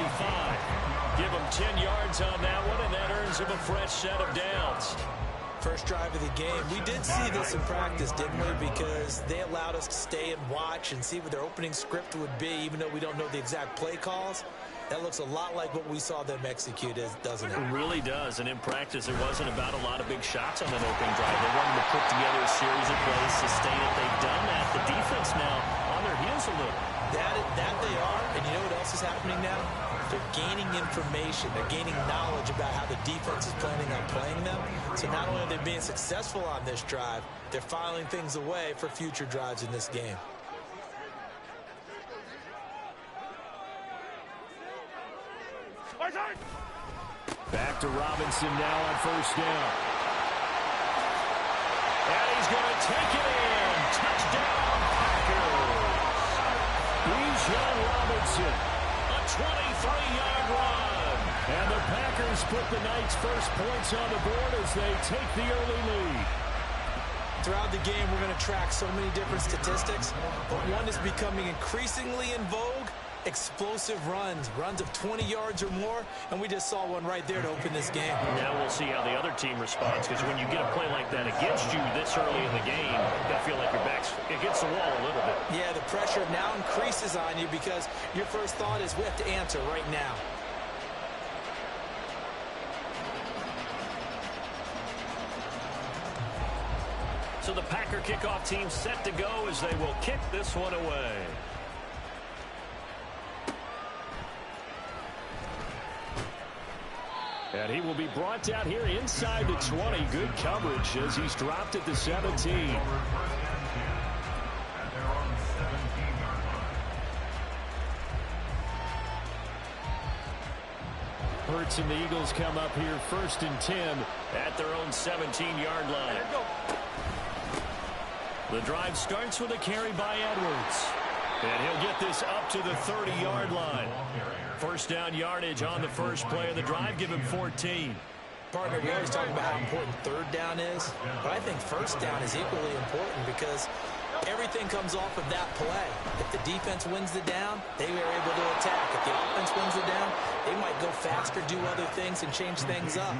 D: Give him 10 yards on that one, and that earns him a fresh set of downs.
B: First drive of the game. We did see this in practice, didn't we? Because they allowed us to stay and watch and see what their opening script would be, even though we don't know the exact play calls. That looks a lot like what we saw them execute, doesn't it?
D: It really does, and in practice, it wasn't about a lot of big shots on that opening drive. They wanted to put together a series of plays, sustain it. They've done that. The defense now on their heels a little.
B: That they are, and you know what else is happening now? They're gaining information. They're gaining knowledge about how the defense is planning on playing them. So not only are they being successful on this drive, they're filing things away for future drives in this game.
D: Back to Robinson now on 1st down. And he's going to take it in. Touchdown, Packers. Bijan Robinson, a 23-yard run. And the Packers put the night's first points on the board as they take the early lead.
B: Throughout the game, we're going to track so many different statistics, but one is becoming increasingly in vogue. Explosive runs of 20 yards or more, and we just saw one right there to open this game.
D: Now we'll see how the other team responds, because when you get a play like that against you this early in the game, you feel like your back's against the wall a little bit.
B: Yeah, the pressure now increases on you because your first thought is we have to answer right now.
D: So the Packer kickoff team set to go as they will kick this one away. And he will be brought down here inside the 20. Good coverage as he's dropped at the 17. Hurts and the Eagles come up here 1st and 10
A: at their own 17-yard line. The drive starts with a carry by Edwards. And he'll get this up to the 30-yard line. First down yardage on the first play of the drive. Give him 14.
B: Partner, we always talk about how important third down is, but I think first down is equally important because everything comes off of that play. If the defense wins the down, they are able to attack. If the offense wins the down, they might go faster, do other things, and change things up.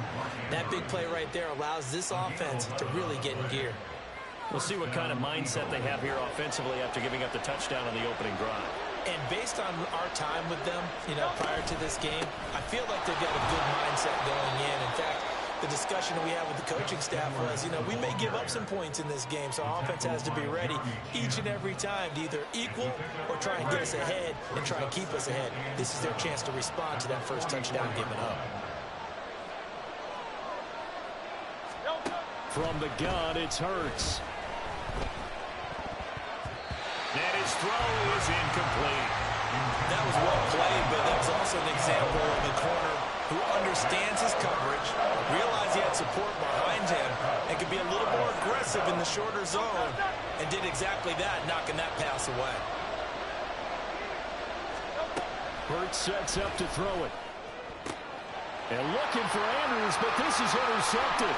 B: That big play right there allows this offense to really get in gear.
A: We'll see what kind of mindset they have here offensively after giving up the touchdown on the opening drive.
B: And based on our time with them, prior to this game, I feel like they've got a good mindset going in. In fact, the discussion that we had with the coaching staff was, we may give up some points in this game, so our offense has to be ready each and every time to either equal or try and get us ahead and try and keep us ahead. This is their chance to respond to that first touchdown given up.
D: From the gun, it's Hurts.
A: And his throw is incomplete.
B: That was well played, but that was also an example of a corner who understands his coverage, realized he had support behind him, and could be a little more aggressive in the shorter zone, and did exactly that, knocking that pass away.
D: Hurts sets up to throw it. And looking for Andrews, but this is intercepted.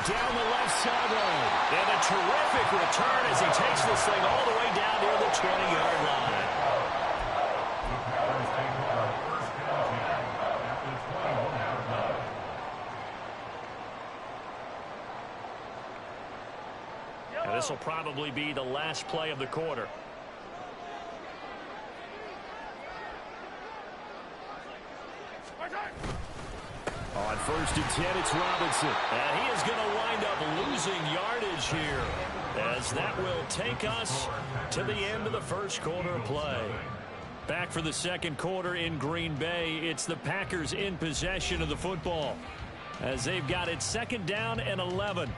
D: Down the left sideline.
A: And a terrific return as he takes this thing all the way down near the 20-yard line. And this will probably be the last play of the quarter.
D: On 1st and 10, it's Robinson.
A: And he is going to wind up losing yardage here, as that will take us to the end of the first quarter of play.
D: Back for the second quarter in Green Bay. It's the Packers in possession of the football, as they've got it 2nd down and 11.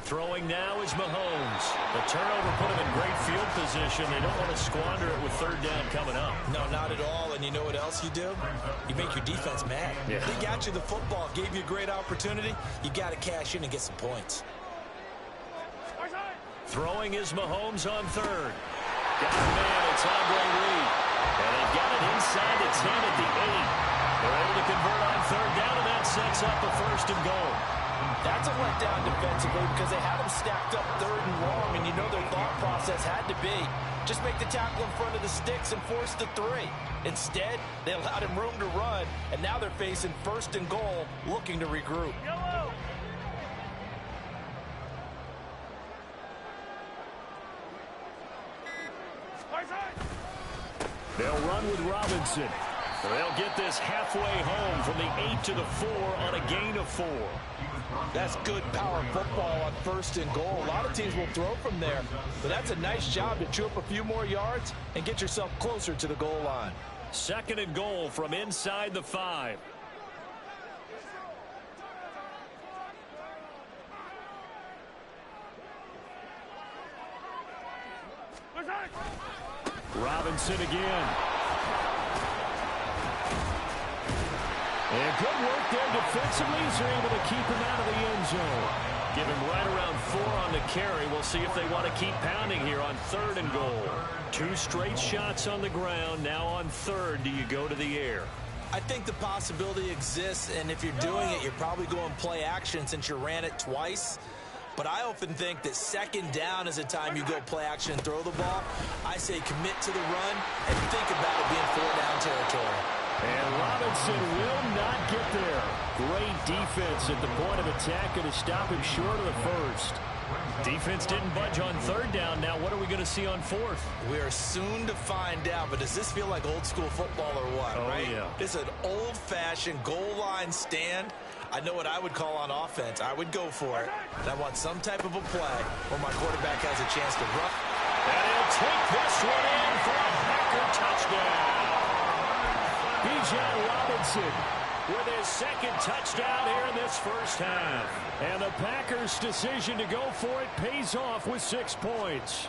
A: Throwing now is Mahomes. The turnover put him in great field position. They don't want to squander it with 3rd down coming up.
B: No, not at all. And you know what else you do? You make your defense mad.
A: Yeah.
B: They got you the football, gave you a great opportunity. You got to cash in and get some points.
A: Throwing is Mahomes on 3rd. Got the man, it's Andre Reed. And they've got it inside the 10 at the 8. They're able to convert on 3rd down, and that sets up a 1st and goal.
B: That's a letdown defensively because they had them stacked up 3rd and long, and you know their thought process had to be just make the tackle in front of the sticks and force the 3. Instead, they allowed him room to run, and now they're facing 1st and goal, looking to regroup.
D: They'll run with Robinson.
A: They'll get this halfway home from the 8 to the 4 on a gain of 4.
B: That's good power football on 1st and goal. A lot of teams will throw from there, but that's a nice job to chew up a few more yards and get yourself closer to the goal line.
A: 2nd and goal from inside the 5.
D: Robinson again. And good work there defensively as they're able to keep him out of the end zone.
A: Give him right around 4 on the carry. We'll see if they want to keep pounding here on 3rd and goal.
D: 2 straight shots on the ground. Now on 3rd, do you go to the air?
B: I think the possibility exists, and if you're doing it, you're probably going play action since you ran it twice. But I often think that 2nd down is a time you go play action and throw the ball. I say commit to the run and think about it being 4-down territory.
D: And Robinson will not get there. Great defense at the point of attack and to stop him short of the 1st. Defense didn't budge on third down. Now what are we going to see on fourth?
B: We are soon to find out, but does this feel like old school football or what, right?
D: Yeah.
B: It's an old-fashioned goal line stand. I know what I would call on offense. I would go for it. And I want some type of a play where my quarterback has a chance to run.
A: And he'll take this one in for a Packer touchdown. Bijan Robinson with his second touchdown here in this first half. And the Packers' decision to go for it pays off with 6 points.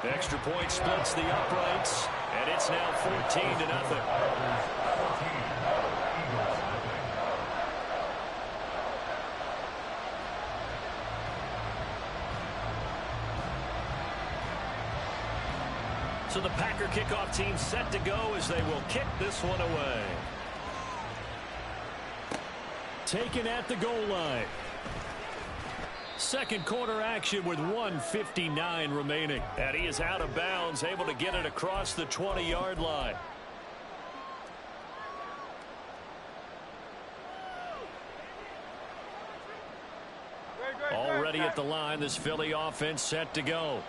A: Extra point splits the uprights, and it's now 14-0. So the Packer kickoff team set to go as they will kick this one away. Taken at the goal line. Second quarter action with 1:59 remaining. And he is out of bounds, able to get it across the 20-yard line. Already at the line, this Philly offense set to go.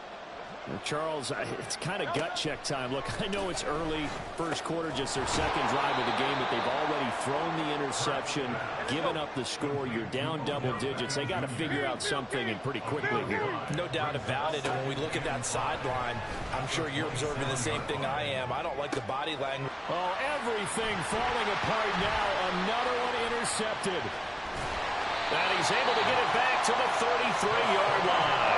A: Charles, it's kind of gut check time. Look, I know it's early, first quarter, just their second drive of the game, but they've already thrown the interception, given up the score. You're down double digits. They got to figure out something, and pretty quickly here.
B: No doubt about it. And when we look at that sideline, I'm sure you're observing the same thing I am. I don't like the body language.
A: Oh, everything falling apart now. Another one intercepted. And he's able to get it back to the 33-yard line.